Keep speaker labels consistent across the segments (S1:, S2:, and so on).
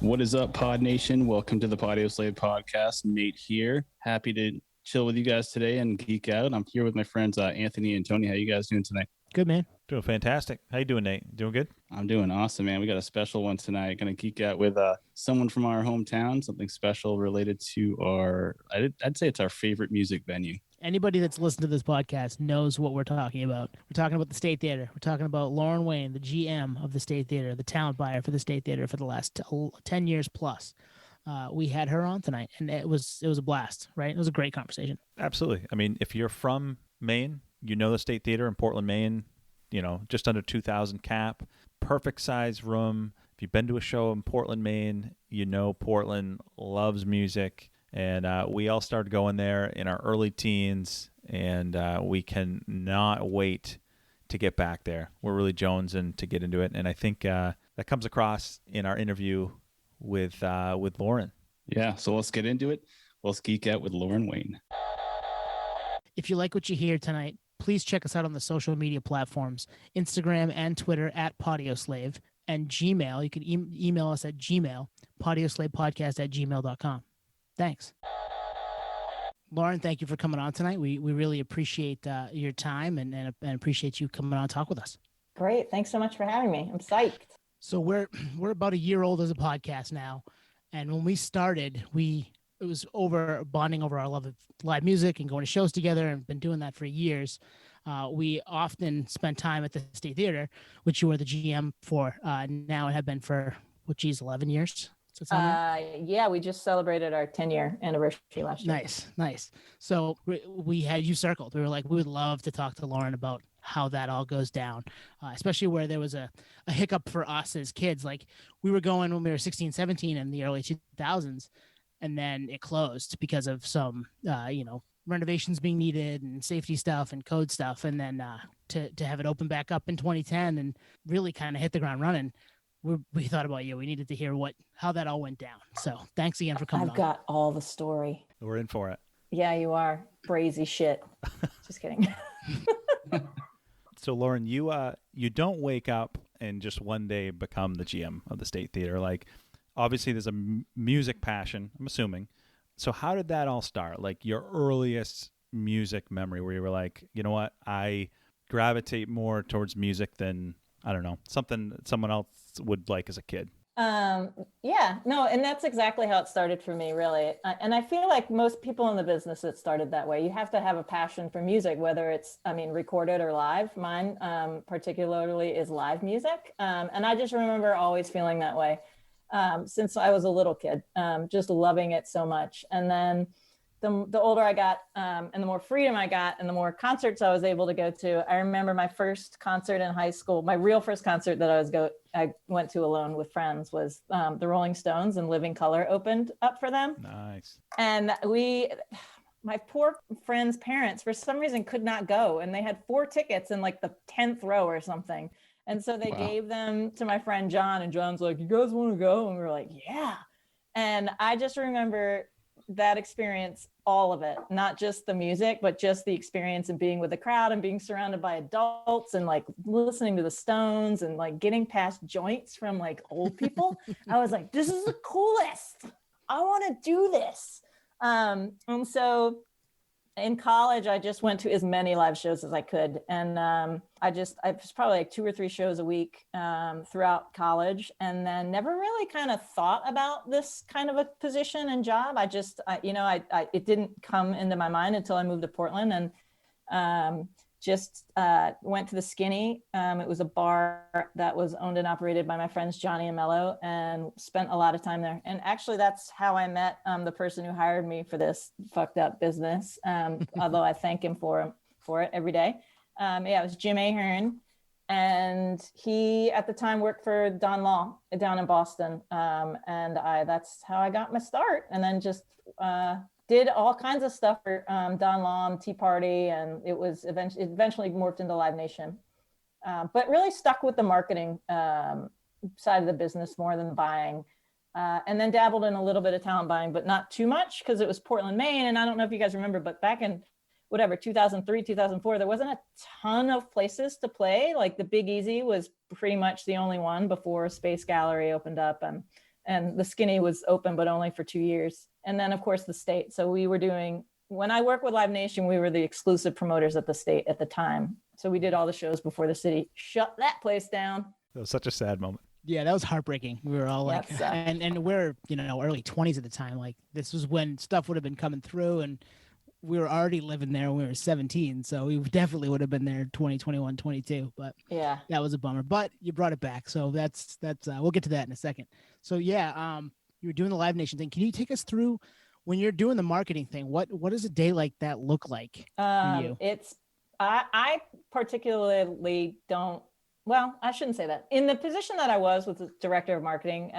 S1: What is up, Pod Nation? Welcome to the Podio Slave podcast. Nate here. Happy to chill with you guys today and geek out. I'm here with my friends Anthony and Tony. How you guys doing tonight?
S2: Good, man.
S3: Doing fantastic. How you doing, Nate? Doing good?
S1: I'm doing awesome, man. We got a special one tonight. Going to geek out with someone from our hometown, something special related to I'd say it's our favorite music venue.
S2: Anybody that's listened to this podcast knows what we're talking about. We're talking about the State Theater. We're talking about Lauren Wayne, the GM of the State Theater, the talent buyer for the State Theater for the last 10 years plus. We had her on tonight, and it was a blast, right? It was a great conversation.
S3: Absolutely. I mean, if you're from Maine, you know the State Theater in Portland, Maine, just under 2,000 cap, perfect size room. If you've been to a show in Portland, Maine, you know Portland loves music. And we all started going there in our early teens, and we can not wait to get back there. We're really jonesing to get into it, and I think that comes across in our interview with Lauren.
S1: Yeah, so let's get into it. Let's geek out with Lauren Wayne.
S2: If you like what you hear tonight, please check us out on the social media platforms, Instagram and Twitter at PodioSlave, and Gmail. You can email us at Gmail, PodioSlavePodcast@gmail.com. Thanks. Lauren, thank you for coming on tonight. We really appreciate your time and appreciate you coming on and talk with us.
S4: Great. Thanks so much for having me. I'm psyched.
S2: So we're about a year old as a podcast now. And when we started, it was bonding over our love of live music and going to shows together, and been doing that for years. We often spent time at the State Theater, which you were the GM for now and have been for, 11 years?
S4: Yeah, we just celebrated our 10-year anniversary last year.
S2: Nice. So we had you circled. We were like, we would love to talk to Lauren about how that all goes down, especially where there was a hiccup for us as kids. Like, we were going when we were 16, 17 in the early 2000s, and then it closed because of some, renovations being needed and safety stuff and code stuff. And then to have it open back up in 2010 and really kind of hit the ground running. We thought about you. We needed to hear how that all went down. So thanks again for coming on.
S4: I've got all the story.
S3: We're in for it.
S4: Yeah, you are. Brazy shit. Just kidding.
S3: So Lauren, you don't wake up and just one day become the GM of the State Theater. Like, obviously there's a music passion, I'm assuming. So how did that all start? Like, your earliest music memory where you were like, you know what, I gravitate more towards music than, I don't know, something someone else would like as a kid.
S4: Yeah, no, and that's exactly how it started for me, really. And I feel like most people in the business, it started that way. You have to have a passion for music, whether it's, recorded or live. Mine, particularly, is live music. And I just remember always feeling that way since I was a little kid, just loving it so much. And then the older I got and the more freedom I got and the more concerts I was able to go to. I remember my first concert in high school, my real first concert that I went to alone with friends was the Rolling Stones, and Living Colour opened up for them.
S3: Nice.
S4: And my poor friend's parents, for some reason, could not go. And they had 4 tickets in like the 10th row or something. And so they gave them to my friend John, and John's like, "You guys want to go?" And we were like, "Yeah." And I just remember that experience, all of it, not just the music, but just the experience of being with the crowd and being surrounded by adults and like listening to the Stones and like getting past joints from like old people. I was like, this is the coolest. I want to do this. And so in college, I just went to as many live shows as I could. And I was probably like 2 or 3 shows a week throughout college, and then never really kind of thought about this kind of a position and job. It didn't come into my mind until I moved to Portland, and went to the Skinny. It was a bar that was owned and operated by my friends Johnny and Mello, and spent a lot of time there. And actually, that's how I met the person who hired me for this fucked up business. Although I thank him for it every day. It was Jim Ahern, and he at the time worked for Don Law down in Boston. That's how I got my start, and then just did all kinds of stuff for Don Law, Tea Party, and it eventually morphed into Live Nation. But really stuck with the marketing side of the business more than the buying. And then dabbled in a little bit of talent buying, but not too much, because it was Portland, Maine. And I don't know if you guys remember, but back in 2003, 2004, there wasn't a ton of places to play. Like the Big Easy was pretty much the only one before Space Gallery opened up. And and the Skinny was open, but only for 2 years. And then of course the State. So we were doing, when I worked with Live Nation, we were the exclusive promoters at the State at the time. So we did all the shows before the city shut that place down.
S3: It was such a sad moment.
S2: Yeah, that was heartbreaking. We were all like, and we're, early 20s at the time. Like this was when stuff would have been coming through, and we were already living there when we were 17. So we definitely would have been there 20, 21, 22. But
S4: yeah,
S2: that was a bummer. But you brought it back. So that's we'll get to that in a second. So yeah, you were doing the Live Nation thing. Can you take us through when you're doing the marketing thing? What does a day like that look like for you?
S4: I particularly don't. Well, I shouldn't say that. In the position that I was the director of marketing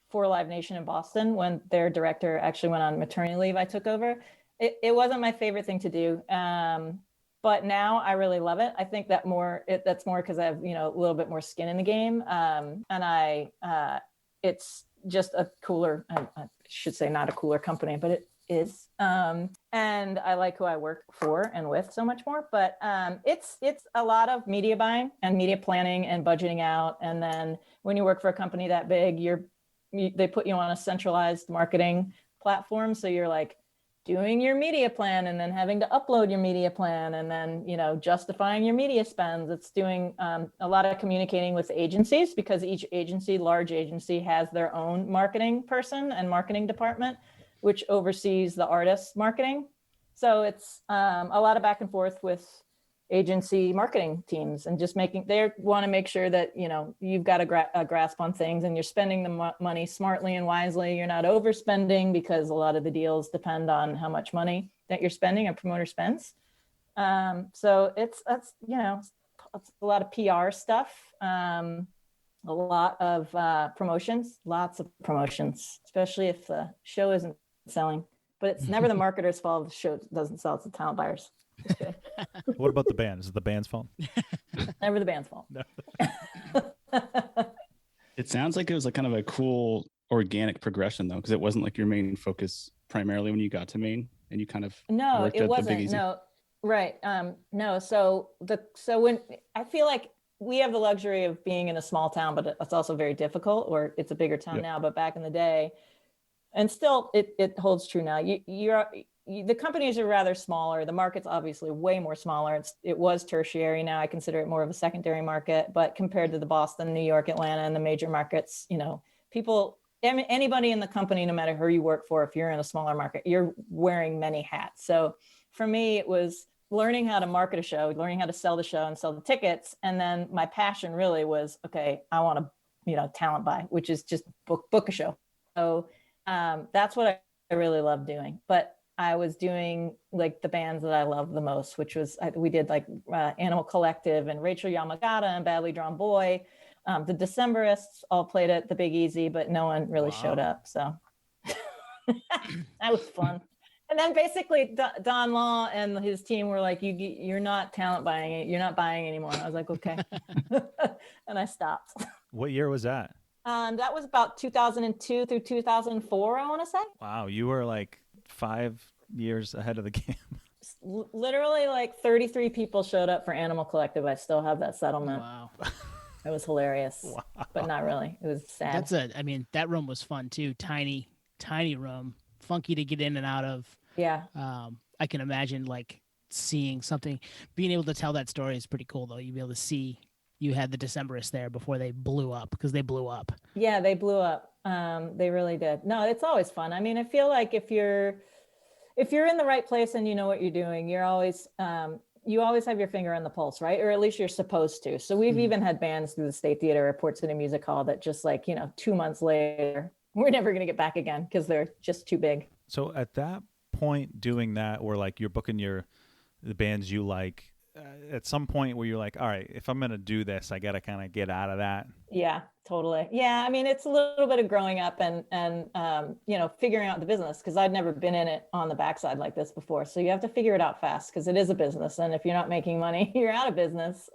S4: for Live Nation in Boston, when their director actually went on maternity leave, I took over. It wasn't my favorite thing to do. But now I really love it. I think that's more because I have, a little bit more skin in the game. And it's just a cooler, I should say not a cooler company, but it is. And I like who I work for and with so much more, but it's a lot of media buying and media planning and budgeting out. And then when you work for a company that big, they put you on a centralized marketing platform. So you're like doing your media plan and then having to upload your media plan and then, justifying your media spends. It's doing a lot of communicating with agencies, because each large agency has their own marketing person and marketing department, which oversees the artist's marketing. So it's a lot of back and forth with agency marketing teams, and just they want to make sure that, you've got a grasp on things and you're spending the money smartly and wisely. You're not overspending, because a lot of the deals depend on how much money that you're spending, a promoter spends. So it's a lot of PR stuff, a lot of promotions, lots of promotions, especially if the show isn't selling. But it's never the marketer's fault if the show doesn't sell. It's the talent buyers.
S3: What about the band? Is it the band's fault?
S4: Never the band's fault.
S3: No.
S1: It sounds like it was kind of a cool organic progression, though, because it wasn't like your main focus primarily when you got to Maine, and you kind of worked at the Big Easy.
S4: No, right. No. So when I feel like we have the luxury of being in a small town, but it's also very difficult, or it's a bigger town now, but back in the day, and still it holds true now. The companies are rather smaller. The market's obviously way more smaller. It was tertiary. Now I consider it more of a secondary market, but compared to the Boston, New York, Atlanta, and the major markets, anybody in the company, no matter who you work for, if you're in a smaller market, you're wearing many hats. So for me, it was learning how to market a show, learning how to sell the show and sell the tickets. And then my passion really was, okay, I want to, talent buy, which is just book a show. So that's what I really love doing. But I was doing like the bands that I love the most, which was, we did like Animal Collective and Rachel Yamagata and Badly Drawn Boy. The Decemberists all played at the Big Easy, but no one really showed up. So that was fun. And then basically Don Law and his team were like, you're not talent buying it. You're not buying anymore. I was like, okay. And I stopped.
S3: What year was that?
S4: That was about 2002 through 2004, I want to say.
S3: Wow. You were like 5 years ahead of the game.
S4: Literally like 33 people showed up for Animal Collective. I still have that settlement.
S2: Wow.
S4: It was hilarious, but not really. It was sad.
S2: That room was fun too. Tiny room, funky to get in and out of.
S4: Yeah.
S2: I can imagine like seeing something, being able to tell that story is pretty cool though. You'd be able to see you had the Decemberists there before they blew up, because they blew up.
S4: Yeah, they blew up. They really did. No, it's always fun. I mean, I feel like if you're in the right place and you know what you're doing, you're always, you always have your finger on the pulse, right? Or at least you're supposed to. So we've even had bands through the State Theater or Port City Music Hall that just like, 2 months later, we're never going to get back again because they're just too big.
S3: So at that point doing that, or like you're booking the bands you like, at some point where you're like, all right, if I'm going to do this, I got to kind of get out of that.
S4: Yeah, totally. Yeah. I mean, it's a little bit of growing up and figuring out the business, because I'd never been in it on the backside like this before. So you have to figure it out fast, because it is a business. And if you're not making money, you're out of business,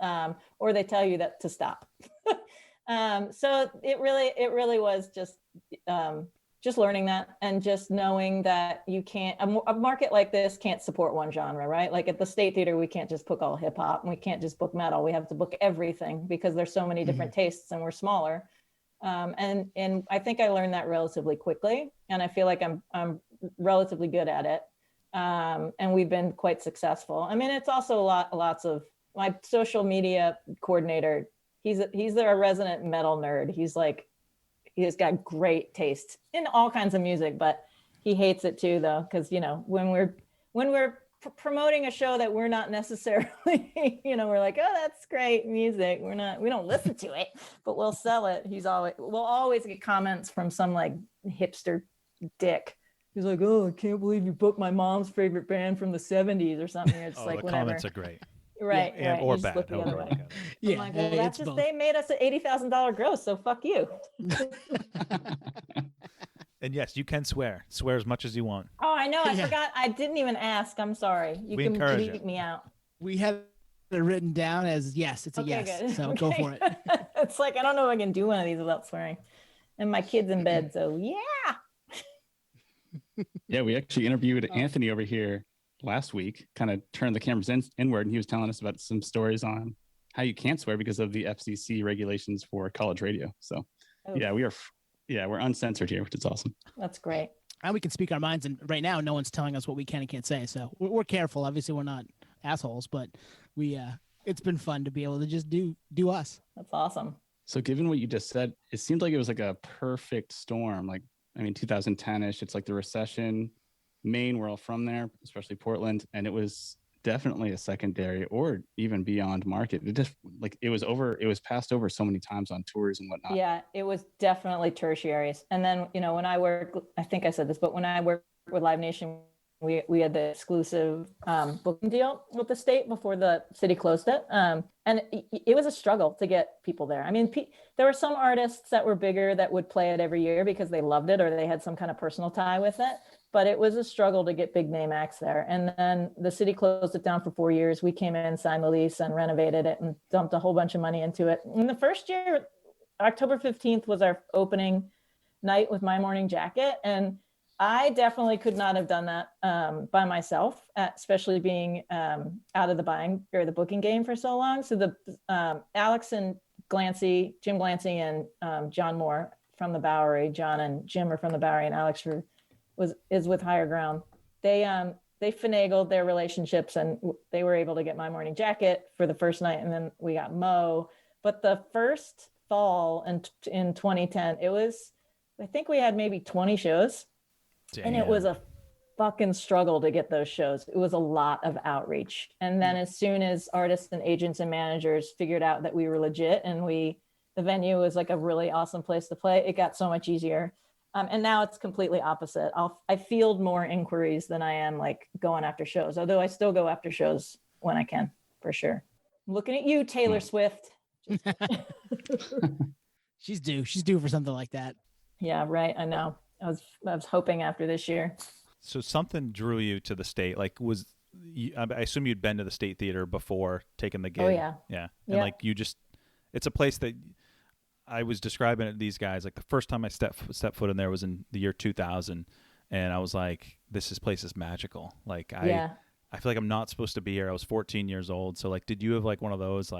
S4: or they tell you that to stop. So it really was just learning that, and just knowing that you can't, a market like this can't support one genre, right? Like at the State Theater, we can't just book all hip hop, and we can't just book metal. We have to book everything, because there's so many different tastes and we're smaller. And I think I learned that relatively quickly, and I feel like I'm relatively good at it. And we've been quite successful. I mean, it's also lots of my social media coordinator. He's a resident metal nerd. He's got great taste in all kinds of music, but he hates it too, though, because when we're promoting a show that we're not necessarily, we're like, oh, that's great music. We don't listen to it, but we'll sell it. We'll always get comments from some like hipster dick. He's like, oh, I can't believe you booked my mom's favorite band from the 70s or something. It's like,
S3: the
S4: whatever.
S3: Comments are great.
S4: Right.
S3: Yeah,
S4: right.
S3: Or
S4: you
S3: bad.
S4: Look the other way.
S2: Yeah.
S4: I'm like, well, that's just, they made us an $80,000 gross. So fuck you.
S3: And yes, you can swear. Swear as much as you want.
S4: Oh, I know. I forgot. I didn't even ask. I'm sorry. You can leave me out.
S2: We have it written down as yes. It's a yes. Good. So go for it.
S4: It's like, I don't know if I can do one of these without swearing. And my kid's in bed. So yeah.
S1: Yeah, we actually interviewed Anthony over here last week, kind of turned the cameras inward, and he was telling us about some stories on how you can't swear because of the FCC regulations for college radio. So we're uncensored here, which is awesome.
S4: That's great.
S2: And we can speak our minds, and right now no one's telling us what we can and can't say. So we're careful. Obviously we're not assholes, but it's been fun to be able to just do us.
S4: That's awesome.
S1: So given what you just said, it seemed like it was like a perfect storm. Like, 2010-ish, it's like the recession. Maine, we're all from there, especially Portland, and it was definitely a secondary or even beyond market. It just it was passed over so many times on tours and whatnot.
S4: Yeah, it was definitely tertiaries. And then, when I work, I think I said this, but when I worked with Live Nation, we had the exclusive booking deal with the state before the city closed it. And it was a struggle to get people there. I mean, there were some artists that were bigger that would play it every year because they loved it or they had some kind of personal tie with it. But it was a struggle to get big name acts there. And then the city closed it down for 4 years. We came in, signed the lease, and renovated it and dumped a whole bunch of money into it. In the first year, October 15th was our opening night with My Morning Jacket. And I definitely could not have done that by myself, especially being out of the buying or the booking game for so long. So the Alex and Jim Glancy and John Moore from the Bowery, John and Jim are from the Bowery, and Alex is with Higher Ground. They finagled their relationships, and they were able to get My Morning Jacket for the first night, and then we got Mo. But the first fall in 2010, I think we had maybe 20 shows. Damn. And it was a fucking struggle to get those shows. It was a lot of outreach. And then as soon as artists and agents and managers figured out that we were legit and the venue was like a really awesome place to play, it got so much easier. And now it's completely opposite. I field more inquiries than I am like going after shows, although I still go after shows when I can, for sure. I'm looking at you, Taylor Swift.
S2: She's due for something like that.
S4: Yeah, right. I know. I was hoping after this year.
S3: So something drew you to the state. I assume you'd been to the State Theater before taking the gig. Oh
S4: yeah.
S3: Yeah. And it's a place that I was describing it to these guys. Like the first time I stepped foot in there was in the year 2000, and I was like, this place is magical. I feel like I'm not supposed to be here. I was 14 years old. So did you have one of those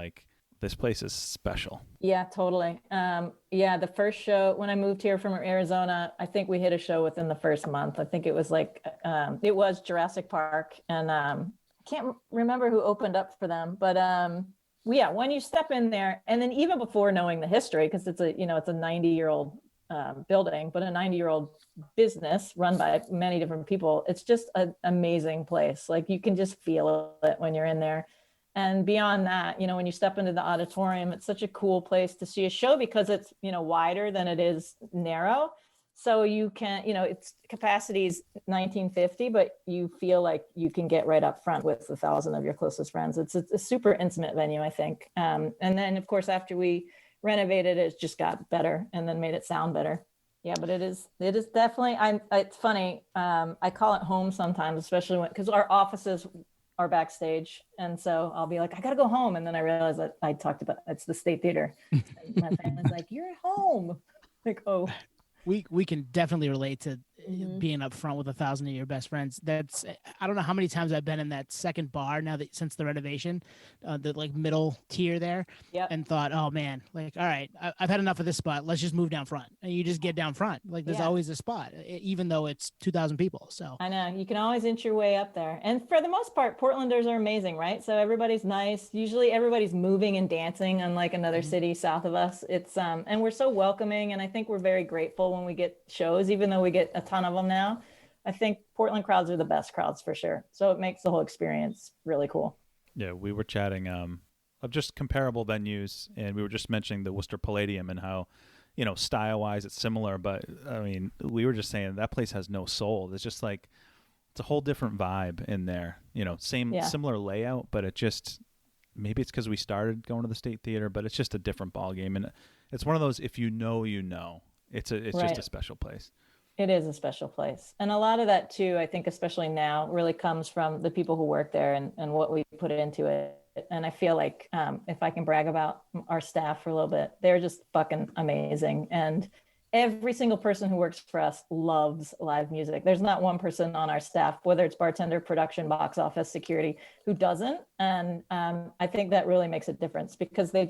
S3: this place is special? Yeah,
S4: totally. The first show when I moved here from Arizona, I think we hit a show within the first month. I think it was it was Jurassic Park, and I can't remember who opened up for them, but when you step in there, and then even before knowing the history, because it's a 90-year-old building, but a 90-year-old business run by many different people, it's just an amazing place. You can just feel it when you're in there. And beyond that, when you step into the auditorium, it's such a cool place to see a show because it's, wider than it is narrow. So you can, its capacity is 1950, but you feel like you can get right up front with 1,000 of your closest friends. It's a super intimate venue, I think. And then, of course, after we renovated it just got better and then made it sound better. Yeah, but it is definitely, it's funny. I call it home sometimes, especially because our offices are backstage. And so I'll be like, I got to go home. And then I realize that I talked about, it's the State Theater. And my family's like, you're at home. Oh.
S2: We can definitely relate to being up front with 1,000 of your best friends. That's, I don't know how many times I've been in that second bar now that since the renovation, the like middle tier there, and thought, oh man, like, all right, I've had enough of this spot. Let's just move down front. And you just get down front. Like there's always a spot, even though it's 2,000 people. So
S4: I know you can always inch your way up there. And for the most part, Portlanders are amazing, right? So everybody's nice. Usually everybody's moving and dancing, unlike another city south of us. It's and we're so welcoming, and I think we're very grateful when we get shows, even though we get a ton of them now. I think Portland crowds are the best crowds for sure. So it makes the whole experience really cool.
S3: Yeah, we were chatting of just comparable venues, and we were just mentioning the Worcester Palladium and how, you know, style-wise it's similar, but I mean, we were just saying that place has no soul. It's just like, it's a whole different vibe in there. You know, similar layout, but it just, maybe it's because we started going to the State Theater, but it's just a different ball game. And it's one of those, if you know, you know. It's just a special place.
S4: It is a special place. And a lot of that too, I think, especially now, really comes from the people who work there and what we put into it. And I feel like if I can brag about our staff for a little bit, they're just fucking amazing. And every single person who works for us loves live music. There's not one person on our staff, whether it's bartender, production, box office, security, who doesn't. And I think that really makes a difference because they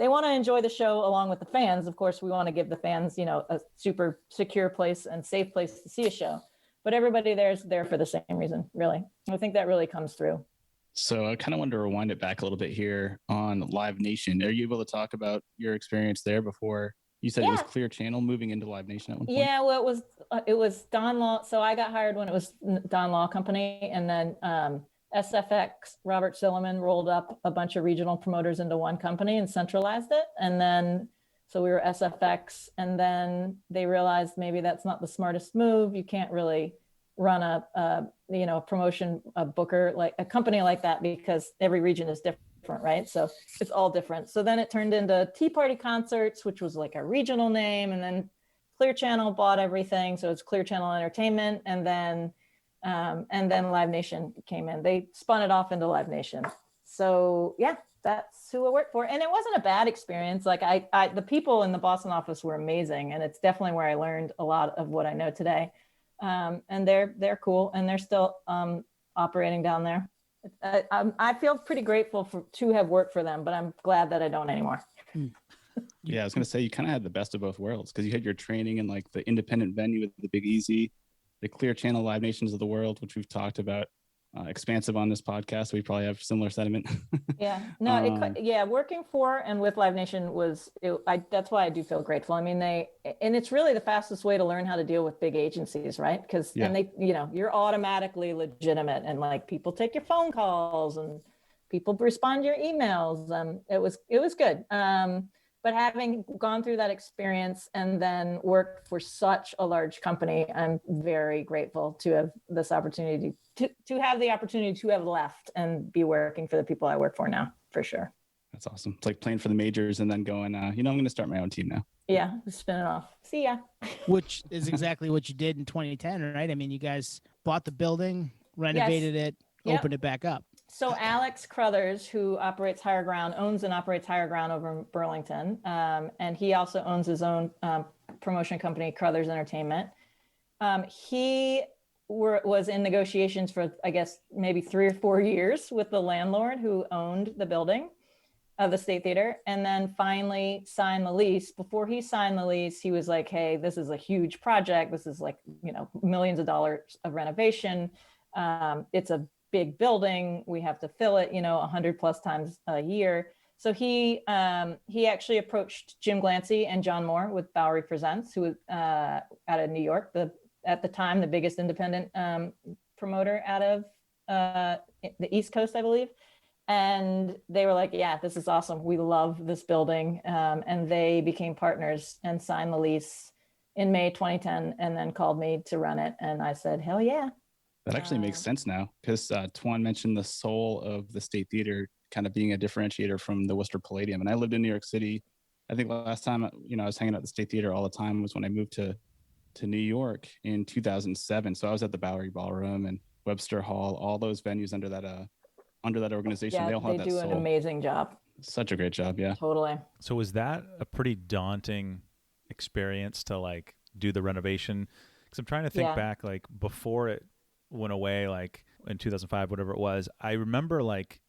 S4: want to enjoy the show along with the fans. Of course, we want to give the fans, you know, a super secure place and safe place to see a show. But everybody there is there for the same reason, really. I think that really comes through.
S1: So I kind of want to rewind it back a little bit here on Live Nation. Are you able to talk about your experience there before? You said it was Clear Channel moving into Live Nation at one point?
S4: Yeah, well, it was Don Law. So I got hired when it was Don Law Company, and then SFX, Robert Silliman, rolled up a bunch of regional promoters into one company and centralized it. And then, so we were SFX, and then they realized maybe that's not the smartest move. You can't really run a promotion, a booker, like a company like that, because every region is different, right? So it's all different. So then it turned into Tea Party Concerts, which was like a regional name. And then Clear Channel bought everything. So it's Clear Channel Entertainment. And then Live Nation came in. They spun it off into Live Nation. So yeah, that's who I worked for. And it wasn't a bad experience. Like the people in the Boston office were amazing. And it's definitely where I learned a lot of what I know today. And they're cool, and they're still operating down there. I feel pretty grateful to have worked for them, but I'm glad that I don't anymore.
S1: Yeah, I was going to say, you kind of had the best of both worlds, because you had your training in like the independent venue with the Big Easy, the Clear Channel Live Nations of the world, which we've talked about expansive on this podcast. We probably have similar sentiment.
S4: Yeah, no, working for and with Live Nation that's why I do feel grateful. I mean, and it's really the fastest way to learn how to deal with big agencies, right? Because and they, you're automatically legitimate, and like people take your phone calls and people respond to your emails. It was good. But having gone through that experience and then worked for such a large company, I'm very grateful to have this opportunity to have the opportunity to have left and be working for the people I work for now, for sure.
S1: That's awesome. It's like playing for the majors and then going, I'm going to start my own team now.
S4: Yeah, spin it off. See ya.
S2: Which is exactly what you did in 2010, right? I mean, you guys bought the building, renovated it, opened it back up.
S4: So Alex Crothers, who operates Higher Ground, owns and operates Higher Ground over in Burlington. And he also owns his own promotion company, Crothers Entertainment. He was in negotiations for, I guess, maybe 3 or 4 years with the landlord who owned the building of the State Theater, and then finally signed the lease. Before he signed the lease, he was like, hey, this is a huge project. This is like, millions of dollars of renovation. It's a big building. We have to fill it, 100 plus times a year. So he actually approached Jim Glancy and John Moore with Bowery Presents, who was out of New York, at the time, the biggest independent promoter out of the East Coast, I believe. And they were like, yeah, this is awesome. We love this building. And they became partners and signed the lease in May 2010, and then called me to run it. And I said, hell yeah.
S1: That actually makes sense now, because Tuan mentioned the soul of the State Theater kind of being a differentiator from the Worcester Palladium. And I lived in New York City. I think last time, I was hanging out at the State Theater all the time was when I moved to New York in 2007. So I was at the Bowery Ballroom and Webster Hall, all those venues under that organization.
S4: Yeah,
S1: they all have that
S4: do
S1: soul.
S4: An amazing job.
S1: Such a great job. Yeah.
S4: Totally.
S3: So was that a pretty daunting experience to like do the renovation? Because I'm trying to think back, like before it went away, like in 2005, whatever it was. I remember like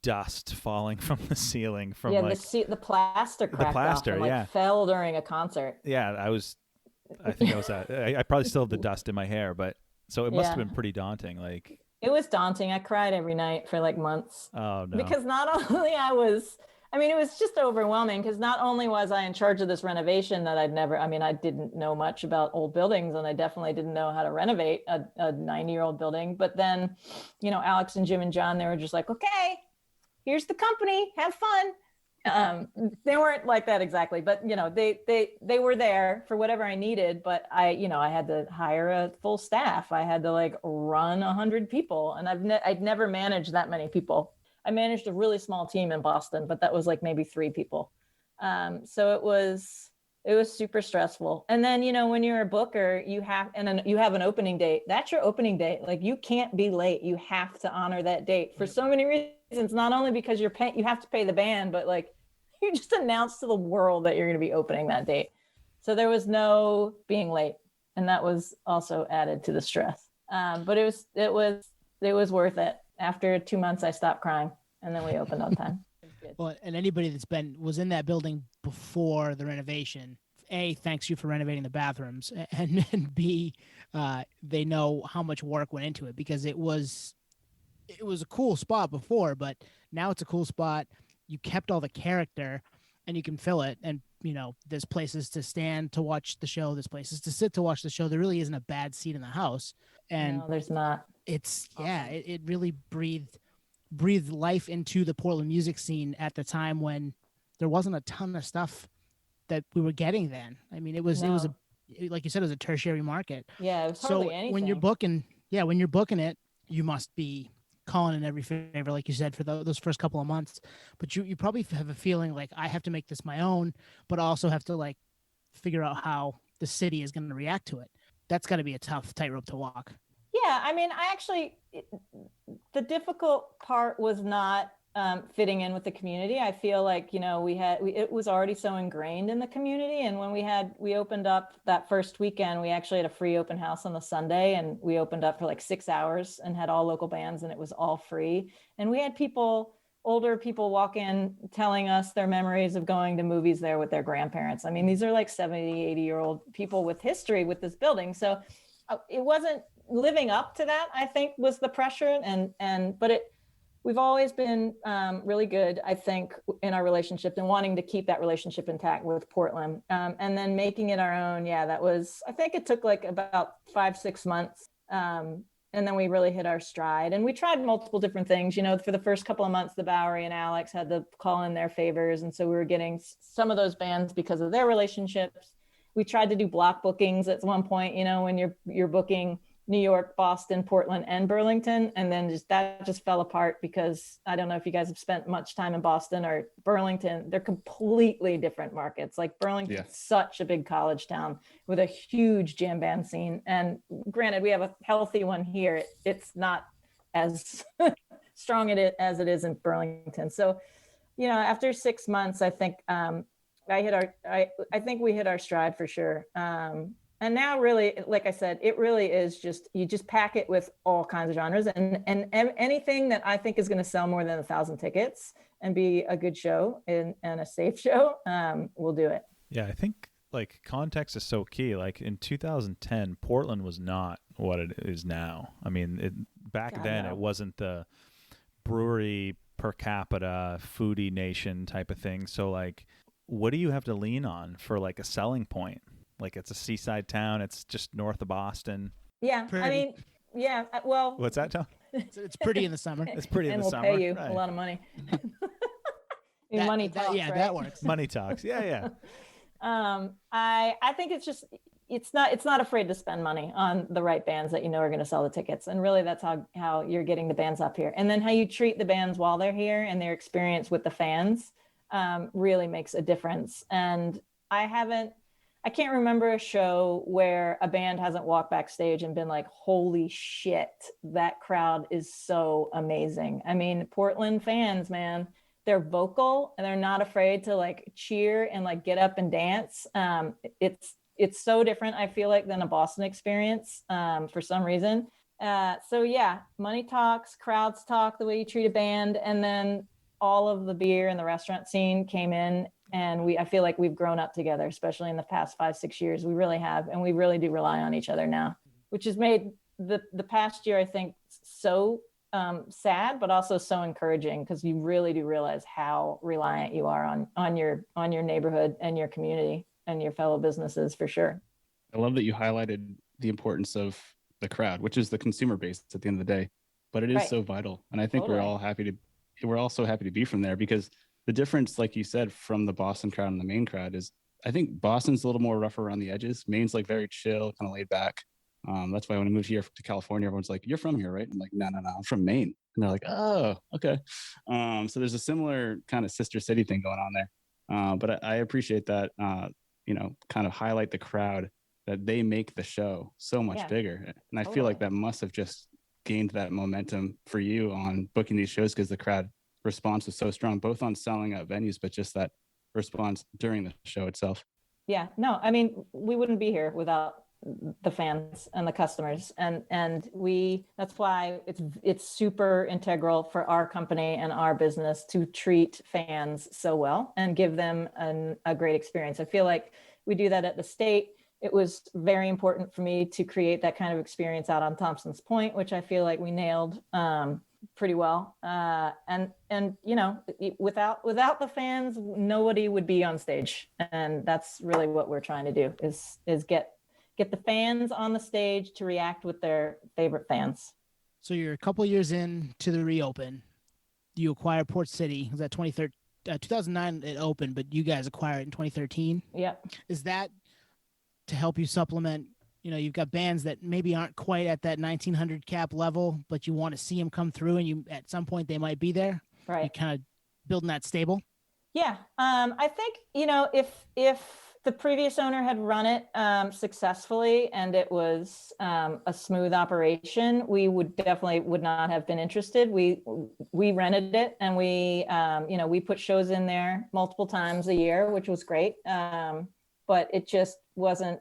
S3: dust falling from the ceiling from like
S4: the plaster cracked off and like fell during a concert.
S3: Yeah, I think I was that. I probably still have the dust in my hair, but so it must have been pretty daunting. Like
S4: it was daunting. I cried every night for like months.
S3: Oh no!
S4: Because not only it was just overwhelming. Because not only was I in charge of this renovation that I didn't know much about old buildings, and I definitely didn't know how to renovate a 90-year-old building. But then, Alex and Jim and John, they were just like, okay, here's the company, have fun. They weren't like that exactly, but they were there for whatever I needed. But I had to hire a full staff. I had to like run 100 people, and I'd never managed that many people. I managed a really small team in Boston, but that was like maybe 3 people. So it was super stressful. And then, when you're a booker, you have an opening date. That's your opening date. Like you can't be late. You have to honor that date for so many reasons, not only because you have to pay the band, but like you just announced to the world that you're going to be opening that date. So there was no being late. And that was also added to the stress. But it was worth it. After 2 months, I stopped crying, and then we opened on time.
S2: Well, and anybody was in that building before the renovation, A, thanks you for renovating the bathrooms, and B, they know how much work went into it, because it was a cool spot before, but now it's a cool spot. You kept all the character, and you can fill it. And, there's places to stand to watch the show. There's places to sit to watch the show. There really isn't a bad seat in the house. And
S4: no, there's not.
S2: It's it really breathed life into the Portland music scene at the time when there wasn't a ton of stuff that we were getting then. I mean, it was like you said, it was a tertiary market.
S4: Yeah, it was hardly anything.
S2: When you're booking it, you must be calling in every favor, like you said, for those first couple of months. But you probably have a feeling like, I have to make this my own, but also have to like figure out how the city is going to react to it. That's got to be a tough tightrope to walk.
S4: Yeah, I mean, the difficult part was not fitting in with the community. I feel like, it was already so ingrained in the community. And when we opened up that first weekend, we actually had a free open house on the Sunday, and we opened up for like 6 hours and had all local bands, and it was all free. And we had older people walk in telling us their memories of going to movies there with their grandparents. I mean, these are like 70, 80-year-old people with history with this building. So it wasn't living up to that, I think, was the pressure. But we've always been really good, I think, in our relationship and wanting to keep that relationship intact with Portland. And then making it our own. Yeah, I think it took like about 5-6 months. And then we really hit our stride, and we tried multiple different things. For the first couple of months, the Bowery and Alex had to call in their favors. And so we were getting some of those bands because of their relationships. We tried to do block bookings at one point, when you're booking New York, Boston, Portland, and Burlington. And then that just fell apart, because I don't know if you guys have spent much time in Boston or Burlington. They're completely different markets. Like Burlington's such a big college town with a huge jam band scene. And granted, we have a healthy one here. It's not as strong as it is in Burlington. So, after 6 months, I think I think we hit our stride for sure. And now really, like I said, it really is you just pack it with all kinds of genres, and anything that I think is going to sell more than 1,000 tickets and be a good show and a safe show, we'll do it.
S3: Yeah, I think like context is so key. Like in 2010, Portland was not what it is now. I mean, back then it wasn't the brewery per capita foodie nation type of thing. So like, what do you have to lean on for like a selling point? Like it's a seaside town. It's just north of Boston.
S4: Yeah.
S2: Pretty.
S4: I mean, yeah. Well,
S3: what's that, Tom?
S2: It's pretty in the summer.
S3: It's pretty in the summer.
S4: And we'll pay you
S3: right.
S4: a lot of money. Money talks, right?
S2: That works.
S3: Money talks. Yeah.
S4: I think it's not afraid to spend money on the right bands that are going to sell the tickets. And really that's how you're getting the bands up here. And then how you treat the bands while they're here and their experience with the fans really makes a difference. And I can't remember a show where a band hasn't walked backstage and been like, holy shit, that crowd is so amazing. I mean, Portland fans, man, they're vocal and they're not afraid to like cheer and like get up and dance. it's so different, I feel like, than a Boston experience for some reason. So yeah, money talks, crowds talk, the way you treat a band, and then all of the beer and the restaurant scene came in, and I feel like we've grown up together, especially in the past 5-6 years. We really have, and we really do rely on each other now, which has made the past year, I think, so sad, but also so encouraging, because you really do realize how reliant you are on your neighborhood and your community and your fellow businesses, for sure.
S1: I love that you highlighted the importance of the crowd, which is the consumer base at the end of the day, but it is
S4: Right.
S1: so vital. And I think
S4: Totally.
S1: we're all so happy to be from there, because the difference, like you said, from the Boston crowd and the Maine crowd is, I think Boston's a little more rough around the edges. Maine's like very chill, kind of laid back. That's why when I moved here to California, everyone's like, "You're from here, right?" I'm like, "No, I'm from Maine." And they're like, "Oh, okay." So there's a similar kind of sister city thing going on there. But I appreciate that, kind of highlight the crowd, that they make the show so much bigger. And I feel like that must have just gained that momentum for you on booking these shows, because the crowd response was so strong, both on selling out venues, but just that response during the show itself.
S4: Yeah, no, I mean, we wouldn't be here without the fans and the customers, and that's why it's super integral for our company and our business to treat fans so well and give them a great experience. I feel like we do that at the state. It was very important for me to create that kind of experience out on Thompson's Point, which I feel like we nailed pretty well. And without the fans, nobody would be on stage. And that's really what we're trying to do, is get the fans on the stage to react with their favorite fans.
S2: So you're a couple years in to the reopen. You acquired Port City. Was that 2009 it opened, but you guys acquired it in 2013?
S4: Yep.
S2: Is that to help you supplement? You've got bands that maybe aren't quite at that 1900 cap level, but you want to see them come through, and at some point they might be there.
S4: Right.
S2: You're kind of building that stable.
S4: Yeah. I think, if the previous owner had run it successfully and it was a smooth operation, we would not have been interested. We rented it, and we put shows in there multiple times a year, which was great. But it just wasn't,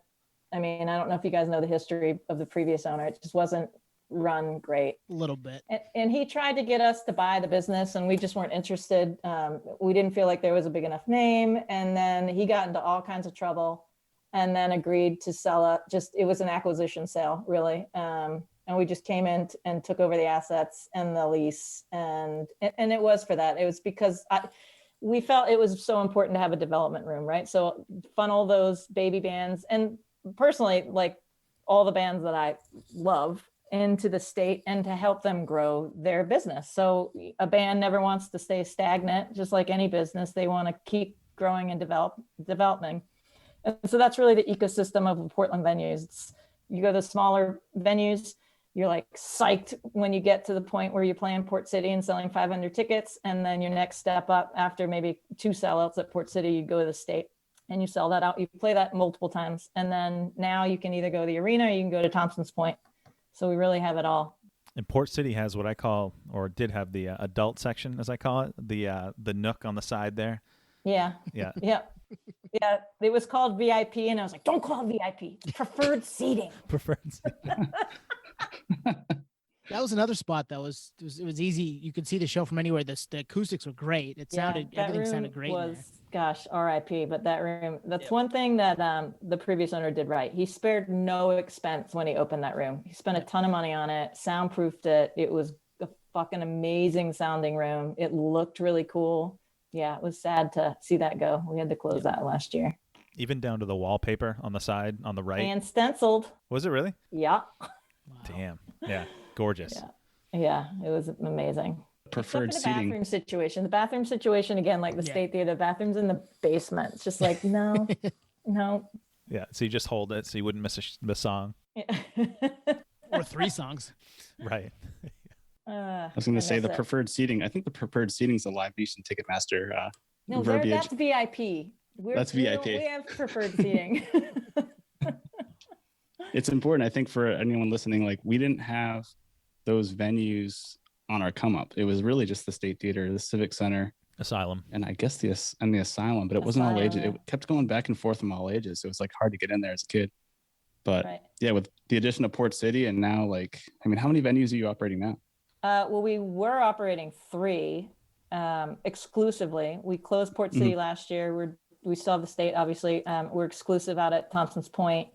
S4: I don't know if you guys know the history of the previous owner. It just wasn't run great.
S2: A little bit.
S4: And he tried to get us to buy the business, and we just weren't interested. We didn't feel like there was a big enough name. And then he got into all kinds of trouble, and then agreed to sell it. It was an acquisition sale, really. And we just came in and took over the assets and the lease. And it was for that. It was because we felt it was so important to have a development room, right? So funnel those baby bands, and personally, like all the bands that I love, into the state, and to help them grow their business. So a band never wants to stay stagnant, just like any business. They want to keep growing and developing. And so that's really the ecosystem of Portland venues. You go to smaller venues, you're like psyched when you get to the point where you're playing Port City and selling 500 tickets. And then your next step up, after maybe 2 sellouts at Port City, you go to the state and you sell that out. You play that multiple times. And then now you can either go to the arena or you can go to Thompson's Point. So we really have it all.
S3: And Port City has what I call, or did have, the adult section, as I call it, the nook on the side there.
S4: Yeah.
S3: Yeah.
S4: Yeah. Yeah. It was called VIP, and I was like, don't call it VIP. Preferred seating.
S3: Preferred seating.
S2: That was another spot that was easy. You could see the show from anywhere. The acoustics were great. Everything sounded great.
S4: Gosh, RIP. But that room, that's one thing that the previous owner did right. He spared no expense when he opened that room. He spent a ton of money on it, soundproofed it. It was a fucking amazing sounding room. It looked really cool. Yeah, it was sad to see that go. We had to close that last year.
S3: Even down to the wallpaper on the side, on the right.
S4: And stenciled.
S3: Was it really?
S4: Yeah.
S2: Wow.
S3: Damn. Yeah. Gorgeous.
S4: Yeah, it was amazing.
S1: Preferred
S4: Except for the
S1: seating.
S4: bathroom situation. The bathroom situation, again, like the State Theater, the bathroom's in the basement. It's just like, no.
S3: Yeah, so you just hold it so you wouldn't miss a song.
S4: Yeah.
S2: Or 3 songs.
S3: Right.
S1: I was going to say the preferred seating. I think the preferred seating is a Live Nation Ticketmaster
S4: no,
S1: verbiage.
S4: that's VIP.
S1: That's VIP.
S4: We have preferred seating.
S1: It's important, I think, for anyone listening. Like, we didn't have those venues on our come up. It was really just the State Theater, the Civic Center.
S3: Asylum.
S1: and I guess the Asylum, but it wasn't all ages.
S4: Asylum,
S1: It kept going back and forth from all ages. So it was like hard to get in there as a kid. But
S4: Right.
S1: yeah, with the addition of Port City and now like, I mean, how many venues are you operating now?
S4: Well, we were operating 3 exclusively. We closed Port City last year. We still have the state, obviously. We're exclusive out at Thompson's Point.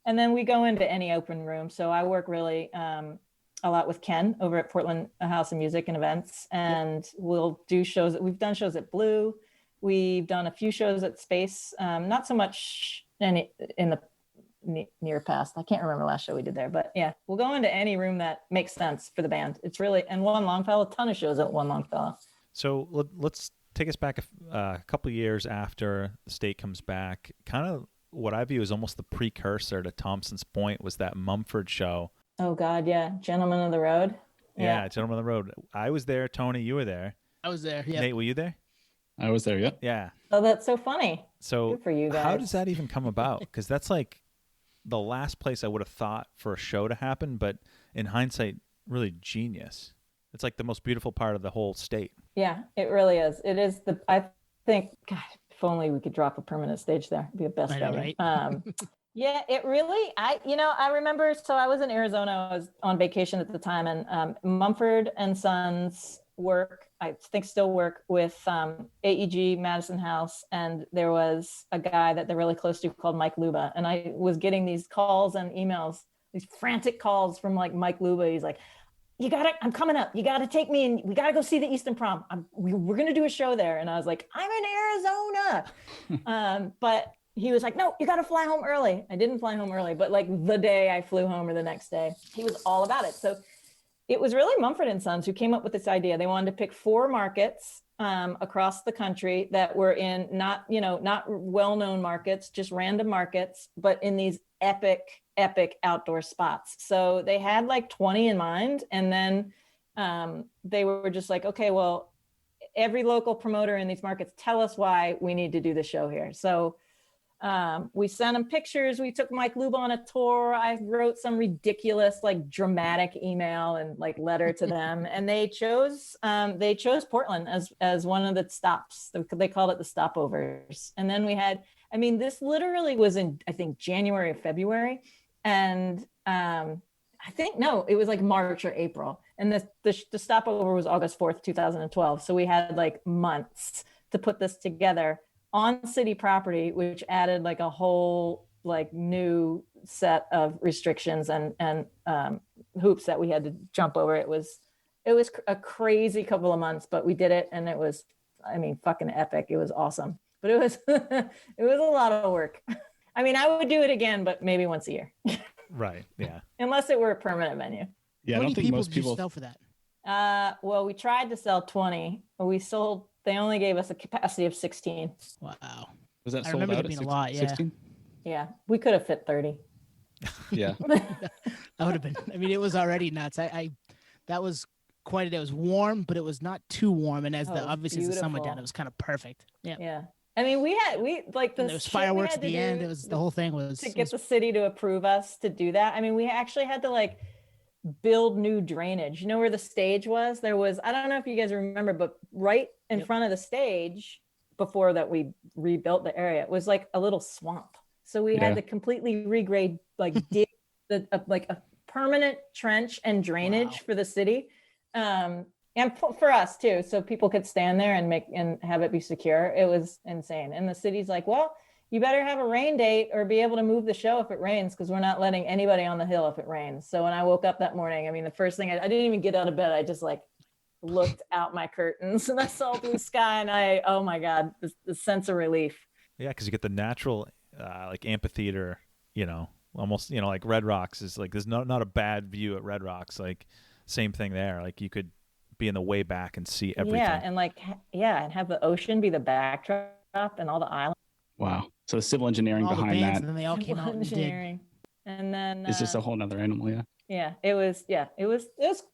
S4: And then we go into any open room. So I work really a lot with Ken over at Portland House of Music and Events. And we'll do shows. We've done shows at Blue. We've done a few shows at Space. Not so much in the near past. I can't remember the last show we did there, but yeah, we'll go into any room that makes sense for the band. It's really, and One Longfellow, a ton of shows at One Longfellow.
S3: So let's take us back a couple of years after the state comes back. Kind of what I view as almost the precursor to Thompson's Point was that Mumford show.
S4: Oh God, yeah, Gentlemen of the Road.
S3: Yeah, Gentlemen of the Road. I was there. Tony, you were there.
S2: I was there. Yeah.
S3: Nate, were you there?
S1: I was there. Yep.
S3: Yeah.
S4: Oh, that's so funny.
S3: So
S4: Good for you guys.
S3: how does that even come about? Because that's like the last place I would have thought for a show to happen, but in hindsight, really genius. It's like the most beautiful part of the whole state.
S4: Yeah, it really is. It is I think, God, if only we could drop a permanent stage there. It'd be a best
S2: I know,
S4: venue.
S2: right?
S4: Yeah, it really, I remember, so I was in Arizona, I was on vacation at the time, and Mumford and Sons work, I think still work with AEG, Madison House, and there was a guy that they're really close to called Mike Luba, and I was getting these calls and emails, these frantic calls from like Mike Luba. He's like, I'm coming up. You got to take me and we got to go see the Eastern Prom. We're going to do a show there. And I was like, I'm in Arizona. But he was like, no, you got to fly home early. I didn't fly home early, but like the day I flew home or the next day, he was all about it. So it was really Mumford and Sons who came up with this idea. They wanted to pick 4 markets across the country that were in not well-known markets, just random markets, but in these epic outdoor spots. So they had like 20 in mind. And then they were just like, okay, well, every local promoter in these markets, tell us why we need to do the show here. So we sent them pictures. We took Mike Luba on a tour. I wrote some ridiculous, like dramatic email and like letter to them. And they chose Portland as one of the stops. They called it the stopovers. And then we had, this literally was in, I think, January or February. And it was like March or April. And the stopover was August 4th, 2012. So we had like months to put this together on city property, which added like a whole like new set of restrictions and hoops that we had to jump over. It was a crazy couple of months, but we did it. And it was, fucking epic. It was awesome, but it was, it was a lot of work. I would do it again, but maybe once a year.
S3: Right. Yeah.
S4: Unless it were a permanent venue.
S1: Yeah,
S2: How
S1: I
S2: many
S1: don't think
S2: people
S1: most
S2: did you
S1: people.
S2: sell for that?
S4: Well, we tried to sell 20, but they only gave us a capacity of 16.
S2: Wow.
S1: Was that
S2: I
S1: sold
S2: remember
S1: out
S2: there
S1: at
S2: being a lot, yeah.
S1: 16?
S4: Yeah, we could have fit 30.
S1: Yeah.
S2: That would have been, it was already nuts. That was quite a day. It was warm, but it was not too warm. And obviously as the sun went down, it was kind of perfect. Yeah.
S4: Yeah. We like
S2: there was fireworks at the end. It was the whole thing was
S4: to get the city to approve us to do that. We actually had to like build new drainage. You know where the stage was? There was, I don't know if you guys remember, but right in front of the stage before that we rebuilt the area, it was like a little swamp. So we had to completely regrade, like dig like a permanent trench and drainage for the city. And for us too, so people could stand there and have it be secure. It was insane. And the city's like, well, you better have a rain date or be able to move the show if it rains, because we're not letting anybody on the hill if it rains. So when I woke up that morning, the first thing I didn't even get out of bed. I just like looked out my curtains and I saw blue sky and oh my God, the sense of relief.
S3: Yeah, because you get the natural like amphitheater, almost, like Red Rocks is like, there's not a bad view at Red Rocks. Like same thing there. Like you could be in the way back and see everything.
S4: Yeah, and have the ocean be the backdrop and all the islands.
S1: Wow. So the civil engineering
S2: all
S1: behind
S2: the bands,
S1: that
S2: and then they all came out and did.
S4: And then
S1: it's just a whole nother animal. Yeah.
S4: Yeah, it was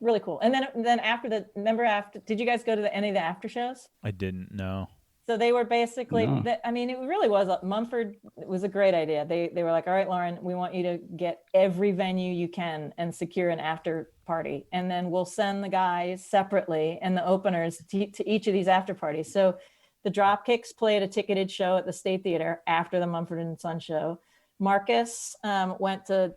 S4: really cool. And then after did you guys go to any of the after shows?
S3: I didn't know.
S4: So they were basically,
S1: No.
S4: it really was, Mumford, it was a great idea. They were like, all right, Lauren, we want you to get every venue you can and secure an after party, and then we'll send the guys separately and the openers to each of these after parties. So the Dropkicks played a ticketed show at the State Theater after the Mumford and Son show. Marcus went to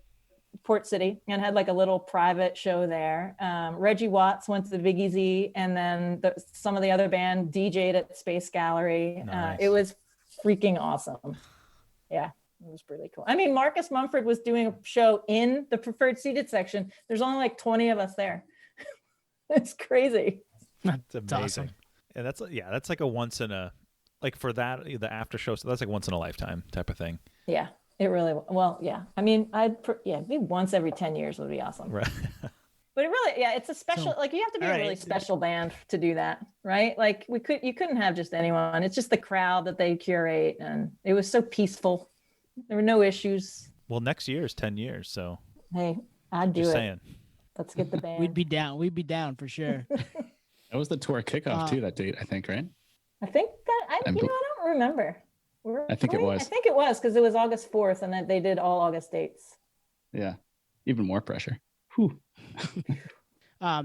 S4: Port City and had like a little private show there. Reggie Watts went to the Big Easy, and then some of the other band DJ'd at Space Gallery.
S3: Nice.
S4: It was freaking awesome. Yeah, it was really cool. I mean, Marcus Mumford was doing a show in the preferred seated section. There's only like 20 of us there. It's crazy.
S3: That's amazing.
S2: Awesome.
S3: And that's like a once in a, like for that, the after show. So that's like once in a lifetime type of thing.
S4: Yeah. It really, well, yeah. I mean, maybe once every 10 years would be awesome.
S3: Right.
S4: But it really, yeah, it's a special, like you have to be a really special band to do that, right? Like you couldn't have just anyone. It's just the crowd that they curate, and it was so peaceful. There were no issues.
S3: Well, next year is 10 years, so.
S4: Hey, I'd do
S3: just
S4: it.
S3: saying.
S4: Let's get the band.
S2: We'd be down for sure.
S1: That was the tour kickoff too, that date, I think, right?
S4: I think that, I don't remember.
S1: I think it was.
S4: I think it was, because it was August 4th, and then they did all August dates.
S1: Yeah. Even more pressure. Whew.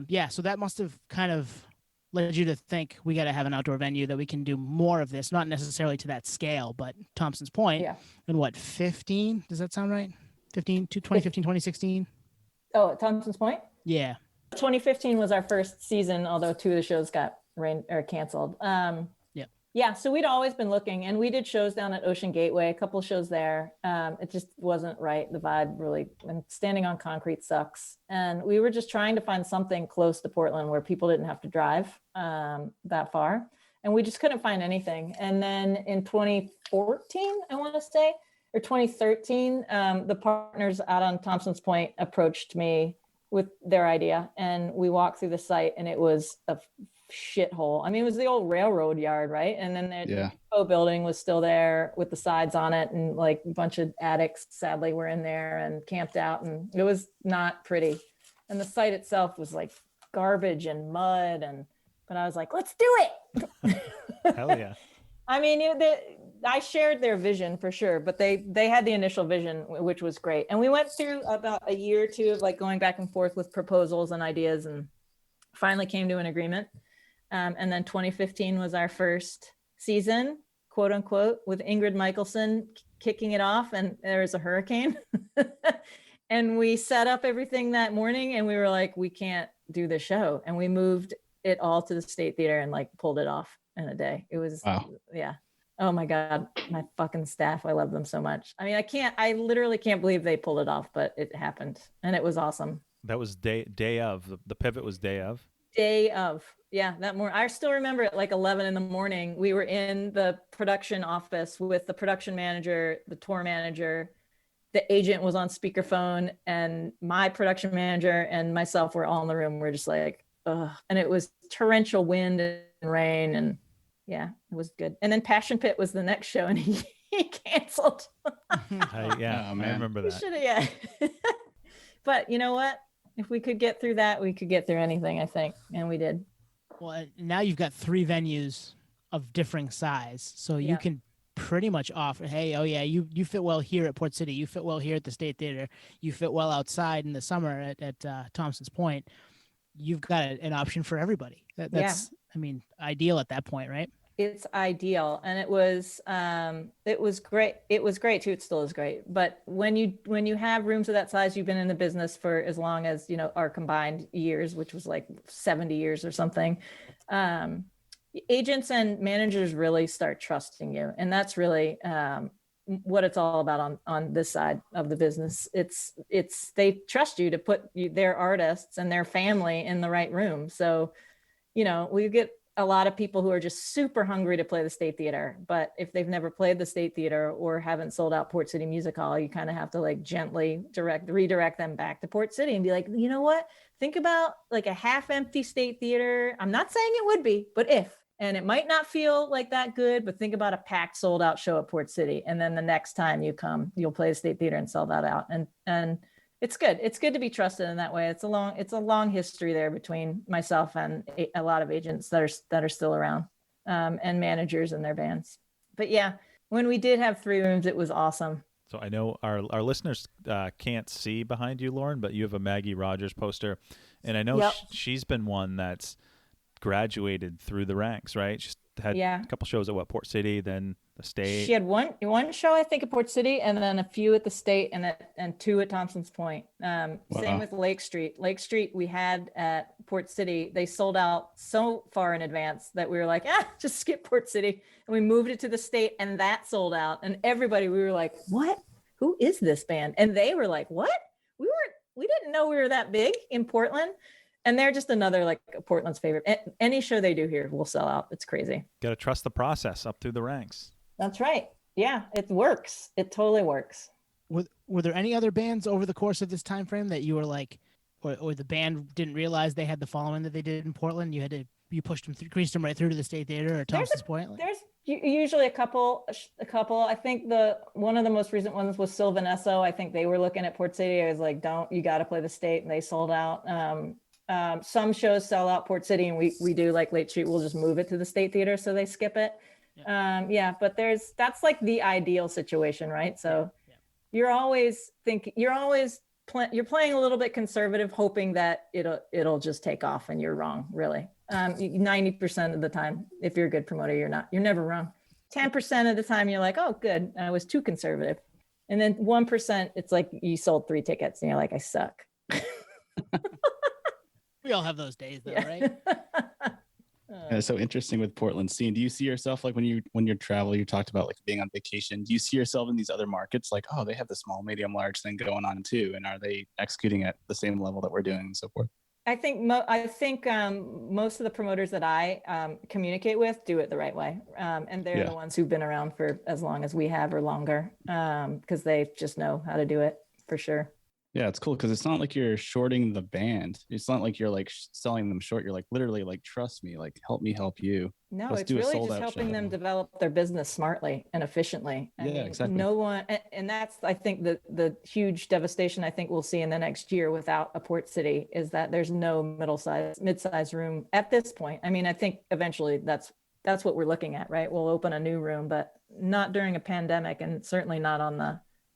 S2: Yeah, so that must have kind of led you to think we got to have an outdoor venue that we can do more of this, not necessarily to that scale, but Thompson's Point.
S4: Yeah.
S2: In what, 15? Does that sound right? 2015, 2016?
S4: Oh, at Thompson's Point?
S2: Yeah.
S4: 2015 was our first season, although 2 of the shows got canceled. Yeah, so we'd always been looking, and we did shows down at Ocean Gateway, a couple of shows there. It just wasn't right. The vibe really, and standing on concrete sucks. And we were just trying to find something close to Portland where people didn't have to drive that far. And we just couldn't find anything. And then in 2014, I want to say, or 2013, the partners out on Thompson's Point approached me with their idea, and we walked through the site, and it was a shithole. I mean, it was the old railroad yard, right? And then the depot building was still there with the sides on it, and like a bunch of addicts sadly were in there and camped out, and it was not pretty. And the site itself was like garbage and mud, but I was like, let's do it.
S3: Hell yeah.
S4: I mean, I shared their vision for sure, but they had the initial vision, which was great. And we went through about a year or two of like going back and forth with proposals and ideas, and finally came to an agreement. And then 2015 was our first season, quote unquote, with Ingrid Michaelson kicking it off, and there was a hurricane. And we set up everything that morning, and we were like, we can't do the show. And we moved it all to the State Theater and like pulled it off in a day. It was, yeah. Oh my God, my fucking staff. I love them so much. I mean, I literally can't believe they pulled it off, but it happened, and it was awesome.
S3: That was day of. The pivot was day of.
S4: Day of. Yeah, that morning. I still remember at like 11 in the morning, we were in the production office with the production manager, the tour manager, the agent was on speakerphone, and my production manager and myself were all in the room. We're just like, ugh. And it was torrential wind and rain, and yeah, it was good. And then Passion Pit was the next show, and he canceled.
S3: I remember that.
S4: Yeah. But you know what? If we could get through that, we could get through anything, I think. And we did.
S2: Well, now you've got 3 venues of differing size. So you can pretty much offer, hey, oh yeah, you fit well here at Port City. You fit well here at the State Theater. You fit well outside in the summer at Thompson's Point. You've got an option for everybody. That's, I mean, ideal at that point, right?
S4: It's ideal. And it was great. It was great too. It still is great. But when you have rooms of that size, you've been in the business for as long as, our combined years, which was like 70 years or something. Agents and managers really start trusting you. And that's really what it's all about on this side of the business. It's they trust you to put their artists and their family in the right room. So, we get a lot of people who are just super hungry to play the State Theater, but if they've never played the State Theater or haven't sold out Port City Music Hall, you kind of have to like gently redirect them back to Port City and be like, you know what? Think about like a half empty State Theater. I'm not saying it would be, but and it might not feel like that good, but think about a packed sold out show at Port City. And then the next time you come, you'll play the State Theater and sell that out. And it's good. It's good to be trusted in that way. It's a long history there between myself and a lot of agents that are still around, and managers and their bands. But yeah, when we did have 3 rooms, it was awesome.
S3: So I know our listeners can't see behind you, Lauren, but you have a Maggie Rogers poster, And I know
S4: Yep.
S3: she's been one that's graduated through the ranks, right? She's had
S4: Yeah.
S3: a couple shows at Port City, then the state.
S4: She had one show, I think, at Port City, and then a few at the state, and two at Thompson's Point. Same
S1: Wow.
S4: with Lake Street. Lake Street we had at Port City. They sold out so far in advance that we were like, just skip Port City, and we moved it to the state, and that sold out. And everybody, we were like, what? Who is this band? And they were like, what? We didn't know we were that big in Portland. And they're just another like Portland's favorite. Any show they do here will sell out. It's crazy.
S3: Got to trust the process up through the ranks.
S4: That's right. Yeah, it works. It totally works.
S2: Were there any other bands over the course of this time frame that you were like, or the band didn't realize they had the following that they did in Portland? You pushed them through, greased them right through to the State Theater or Thompson's Point?
S4: There's usually a couple. I think one of the most recent ones was Sylvanesso. I think they were looking at Port City. I was like, you got to play the state, and they sold out. Some shows sell out Port City, and we do like Lake Street. We'll just move it to the State Theater so they skip it. But that's like the ideal situation, right? So you're playing a little bit conservative, hoping that it'll just take off, and you're wrong, really. 90% of the time, if you're a good promoter, you're never wrong. 10% of the time, you're like, oh, good, I was too conservative. And then 1%, it's like you sold 3 tickets, and you're like, I suck.
S2: We all have those days, though, right?
S1: It's so interesting with Portland scene. Do you see yourself like when you travel, you talked about like being on vacation, do you see yourself in these other markets like, oh, they have the small, medium, large thing going on too, and are they executing at the same level that we're doing and so forth?
S4: I think most of the promoters that I communicate with do it the right way, and they're the ones who've been around for as long as we have or longer, because they just know how to do it for sure.
S1: Yeah, it's cool because it's not like you're shorting the band. It's not like you're like selling them short. You're like literally like, trust me, like help me help you.
S4: No,
S1: Let's
S4: it's
S1: do a
S4: really
S1: sold
S4: just
S1: out
S4: helping
S1: show.
S4: them develop their business smartly and efficiently. I mean,
S1: exactly.
S4: No one, and that's, I think, the huge devastation I think we'll see in the next year without a Port City is that there's no mid-size room at this point. I mean, I think eventually that's what we're looking at, right? We'll open a new room, but not during a pandemic, and certainly not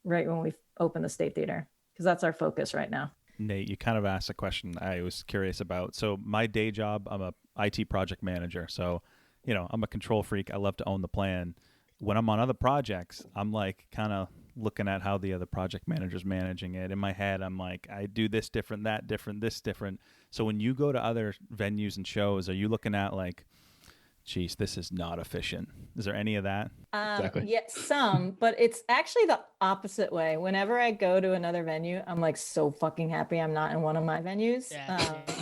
S4: right when we open the State Theater, because that's our focus right now.
S3: Nate, you kind of asked a question I was curious about. So my day job, I'm a IT project manager. So, I'm a control freak. I love to own the plan. When I'm on other projects, I'm like kind of looking at how the other project manager's managing it. In my head, I'm like, I do this different, that different, this different. So when you go to other venues and shows, are you looking at like, geez, this is not efficient? Is there any of that?
S1: Exactly.
S4: Yeah, some, but it's actually the opposite way. Whenever I go to another venue, I'm like so fucking happy I'm not in one of my venues,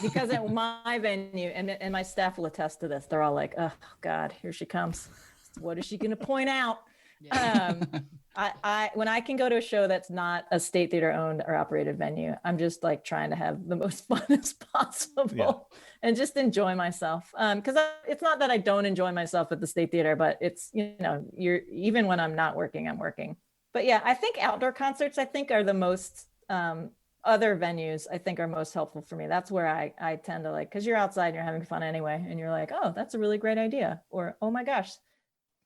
S4: because at my venue, and my staff will attest to this, they're all like, oh God, here she comes. What is she going to point out? I when I can go to a show that's not a State Theater owned or operated venue, I'm just like trying to have the most fun as possible and just enjoy myself. Because it's not that I don't enjoy myself at the State Theater, but it's, you're, even when I'm not working, I'm working. But yeah, I think outdoor concerts, I think, are the most, other venues, I think, are most helpful for me. That's where I tend to like, because you're outside and you're having fun anyway, and you're like, oh, that's a really great idea. Or, oh my gosh,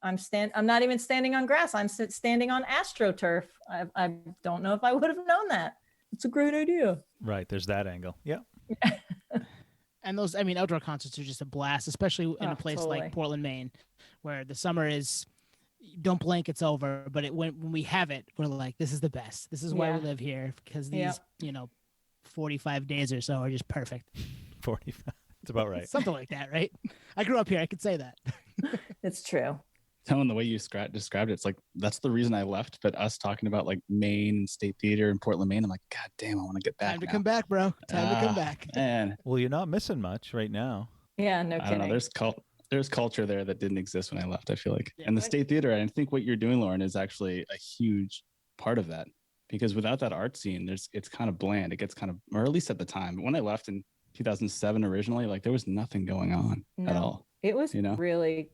S4: I'm not even standing on grass. I'm standing on AstroTurf. I don't know if I would have known that. It's a great idea.
S3: Right. There's that angle. Yeah.
S2: And those, outdoor concerts are just a blast, especially in a place like Portland, Maine, where the summer is, don't blink, it's over. But when we have it, we're like, this is the best. This is why we live here, because these, 45 days or so are just perfect.
S3: 45. It's about right.
S2: Something like that, right? I grew up here. I could say that.
S4: It's true.
S1: Telling the way you described it, it's like that's the reason I left. But us talking about like Maine and State Theater in Portland, Maine, I'm like, God damn, I want to get back.
S2: Time to come back, bro. Time to come back.
S1: Man,
S3: well, you're not missing much right now.
S4: Yeah, no kidding.
S1: I don't know. There's culture there that didn't exist when I left, I feel like. And the State Theater, I think what you're doing, Lauren, is actually a huge part of that, because without that art scene, it's kind of bland. It gets kind of, or at least at the time when I left in 2007 originally, like there was nothing going on at all.
S4: It was really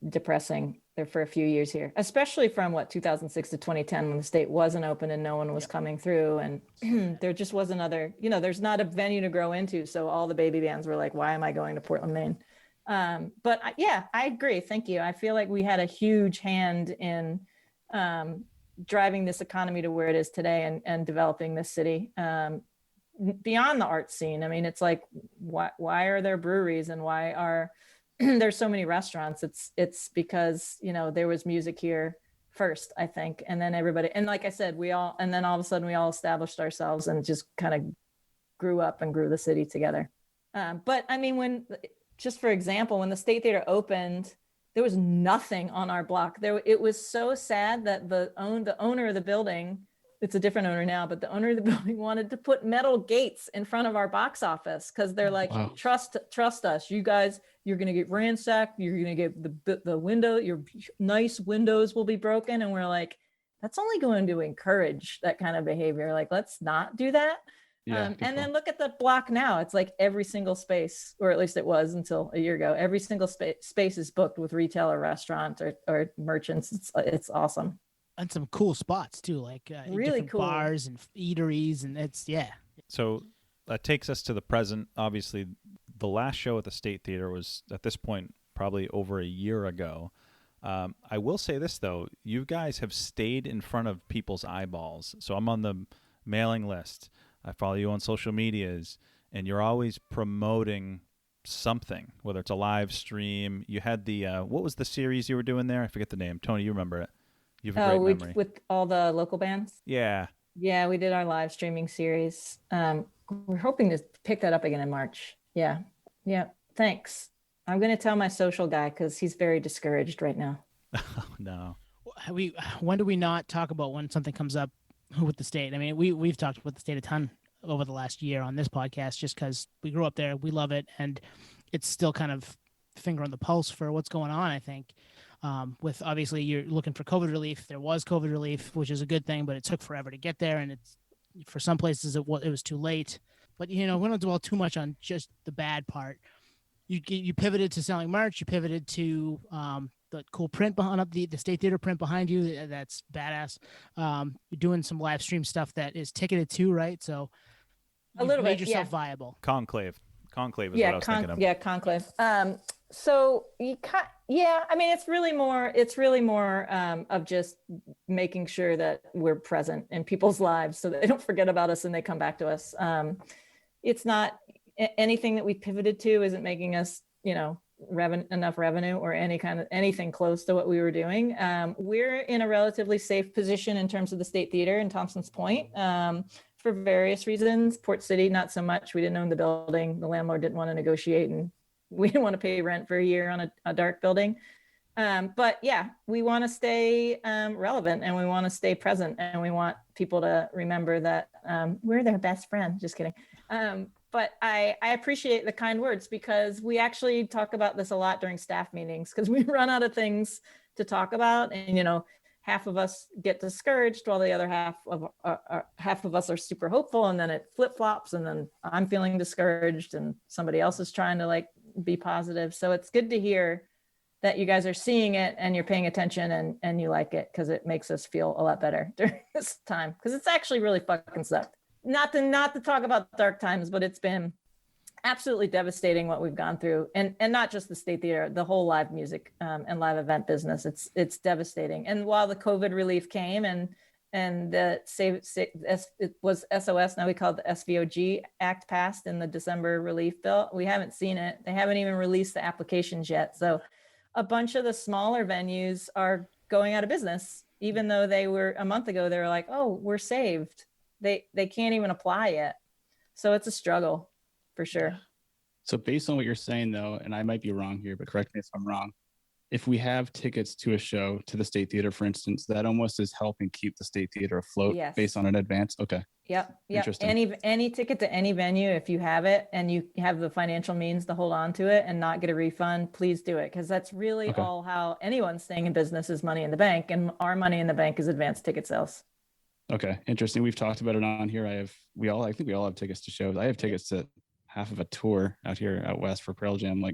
S4: depressing there for a few years here, especially from 2006 to 2010, when the state wasn't open and no one was coming through, and there just was another, there's not a venue to grow into. So all the baby bands were like, why am I going to Portland, Maine? But I agree. Thank you. I feel like we had a huge hand in driving this economy to where it is today, and developing this city. beyond the art scene. I mean, it's like, why are there breweries and why are there's so many restaurants? It's because, there was music here first, I think. And then everybody, and like I said, and then all of a sudden we all established ourselves and just kind of grew up and grew the city together. But I mean, just for example, when the State Theater opened, there was nothing on our block. It was so sad that the owner of the building, it's a different owner now, but the owner of the building wanted to put metal gates in front of our box office because they're like,
S1: wow.
S4: trust us, you guys, you're going to get ransacked. You're going to get the window, your nice windows will be broken. And we're like, that's only going to encourage that kind of behavior. Like, let's not do that.
S1: Yeah,
S4: and then look at the block now. It's like every single space, or at least it was until a year ago, every single space is booked with retail or restaurant or merchants. It's awesome.
S2: And some cool spots too, like
S4: really
S2: different
S4: cool
S2: bars and eateries, and
S3: So that takes us to the present. Obviously, the last show at the State Theater was, at this point, probably over a year ago. I will say this, though. You guys have stayed in front of people's eyeballs. So I'm on the mailing list. I follow you on social medias, and you're always promoting something, whether it's a live stream. You had the, what was the series you were doing there? I forget the name. Tony, you remember it. You have a great memory.
S4: With all the local bands?
S3: Yeah.
S4: Yeah, we did our live streaming series. We're hoping to pick that up again in March. Yeah. Thanks. I'm going to tell my social guy because he's very discouraged right now.
S3: Oh, no.
S2: When do we not talk about when something comes up with the state? I mean, we've talked about the state a ton over the last year on this podcast just because we grew up there. We love it. And it's still kind of finger on the pulse for what's going on, I think. With obviously you're looking for COVID relief. There was COVID relief, which is a good thing, but it took forever to get there. And it's, for some places it was too late, but we don't dwell too much on just the bad part. You pivoted to selling merch. You pivoted to the cool print behind the State Theater print behind you. That's badass. You're doing some live stream stuff that is ticketed too, right? So
S4: a little
S2: made
S4: bit,
S2: yourself viable.
S3: Conclave is what I was thinking of.
S4: Yeah, Conclave. So I mean, it's really more of just making sure that we're present in people's lives so that they don't forget about us and they come back to us. It's not anything that we pivoted to isn't making us, enough revenue or anything close to what we were doing. We're in a relatively safe position in terms of the State Theater in Thompson's Point. For various reasons. Port City, not so much. We didn't own the building. The landlord didn't want to negotiate, and we didn't want to pay rent for a year on a dark building. But yeah, we want to stay relevant, and we want to stay present, and we want people to remember that we're their best friend. Just kidding. But I appreciate the kind words because we actually talk about this a lot during staff meetings because we run out of things to talk about, and half of us get discouraged while the other half of us are super hopeful, and then it flip-flops, and then I'm feeling discouraged and somebody else is trying to be positive. So it's good to hear that you guys are seeing it and you're paying attention and you like it, because it makes us feel a lot better during this time, because it's actually really fucking sucked. Not to talk about dark times, but it's been absolutely devastating what we've gone through, and not just the State Theater, the whole live music and live event business. It's devastating. And while the COVID relief came and the it was SOS, now we call it the SVOG Act passed in the December relief bill, we haven't seen it. They haven't even released the applications yet. So a bunch of the smaller venues are going out of business, even though they were a month ago, they were like, oh, we're saved. They can't even apply yet. So it's a struggle. For sure.
S1: So based on what you're saying, though, and I might be wrong here, but correct me if I'm wrong. If we have tickets to a show, to the State Theater, for instance, that almost is helping keep the State Theater afloat. Yes. Based on an advance. Okay.
S4: Yep. Any ticket to any venue, if you have it and you have the financial means to hold on to it and not get a refund, please do it. Because that's really all how anyone's staying in business is money in the bank. And our money in the bank is advanced ticket sales.
S1: Okay. Interesting. We've talked about it on here. I think we all have tickets to shows. I have tickets to half of a tour out here out west for Pearl Jam.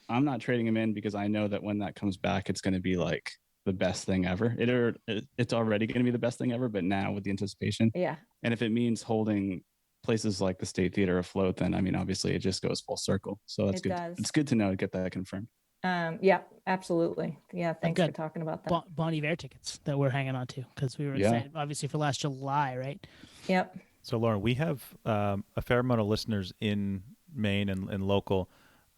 S1: I'm not trading them in because I know that when that comes back, it's going to be the best thing ever. It's already going to be the best thing ever, but now with the anticipation.
S4: Yeah.
S1: And if it means holding places like the State Theater afloat, then obviously it just goes full circle. So that's good. It's good to know, to get that confirmed.
S4: Yeah, absolutely. Yeah. Thanks for talking about that.
S2: Bon Iver tickets that we're hanging on to because we were excited, obviously, for last July, right?
S4: Yep.
S3: So, Lauren, we have a fair amount of listeners in Maine and local.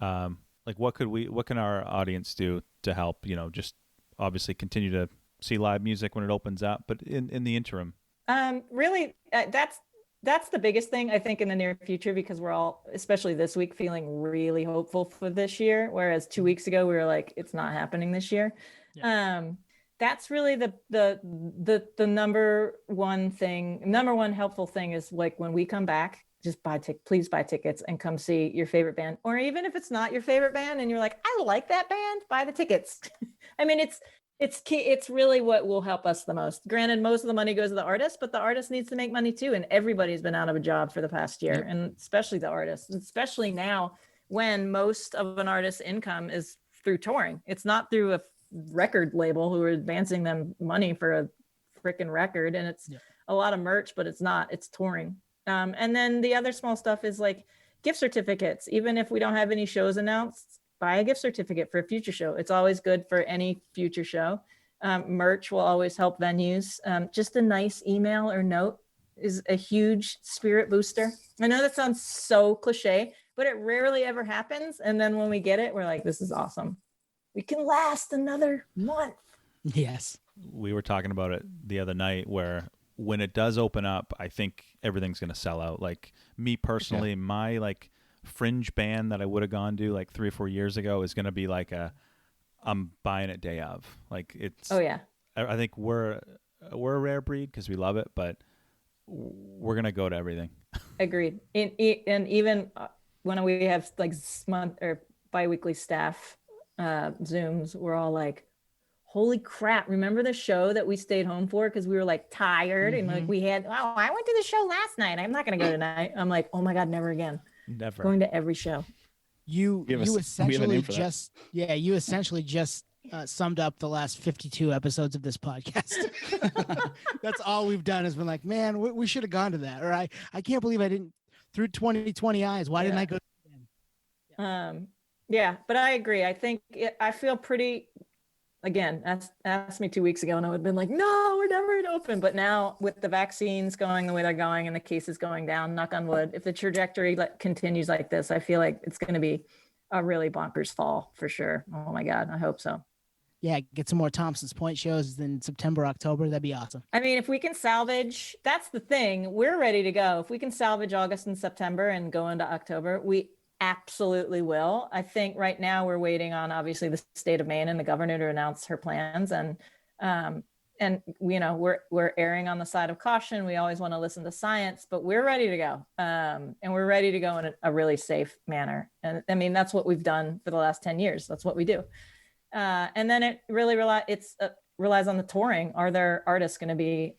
S3: Like, what can our audience do to help? Just obviously continue to see live music when it opens up, but in the interim.
S4: Really, that's the biggest thing I think in the near future, because we're all, especially this week, feeling really hopeful for this year. Whereas 2 weeks ago we were like, it's not happening this year. Yeah. That's really the number one helpful thing is like when we come back, just please buy tickets and come see your favorite band. Or even if it's not your favorite band and you're like, I like that band, buy the tickets. I mean, it's key. It's really what will help us the most. Granted, most of the money goes to the artist, but the artist needs to make money too. And everybody's been out of a job for the past year, yep. And especially the artists, especially now when most of an artist's income is through touring. It's not through a record label who are advancing them money for a freaking record. And it's a lot of merch, but it's touring. And then the other small stuff is like gift certificates. Even if we don't have any shows announced, buy a gift certificate for a future show. It's always good for any future show. Merch will always help venues. Just a nice email or note is a huge spirit booster. I know that sounds so cliche, but it rarely ever happens. And then when we get it, we're like, this is awesome. We can last another month.
S2: Yes.
S3: We were talking about it the other night where when it does open up, I think everything's going to sell out. Like me personally, my like fringe band that I would have gone to like 3 or 4 years ago is going to be like I'm buying it day of. Like it's,
S4: oh yeah.
S3: I think we're a rare breed because we love it, but we're going to go to everything.
S4: Agreed. And even when we have like month or biweekly staff Zooms, we're all like, holy crap, remember the show that we stayed home for because we were like tired and like I went to the show last night, I'm not gonna go tonight. I'm like, oh my god, never again.
S3: Never
S4: going to every show.
S2: You essentially just summed up the last 52 episodes of this podcast. That's all we've done has been like, man, we should have gone to that. Or I can't believe I didn't, through 2020 eyes, why didn't I go?
S4: Yeah, but I agree. I think I feel pretty, again, asked me 2 weeks ago and I would have been like, no, we're never going to open. But now with the vaccines going the way they're going and the cases going down, knock on wood, if the trajectory continues like this, I feel like it's going to be a really bonkers fall for sure. Oh my God, I hope so.
S2: Yeah, get some more Thompson's Point shows in September, October. That'd be awesome.
S4: I mean, if we can salvage, that's the thing. We're ready to go. If we can salvage August and September and go into October, we absolutely will. I think right now we're waiting on obviously the state of Maine and the governor to announce her plans, and you know we're erring on the side of caution. We always want to listen to science, but we're ready to go, and we're ready to go in a really safe manner. And I mean that's what we've done for the last 10 years. That's what we do. And then it really relies on the touring. Are there artists going to be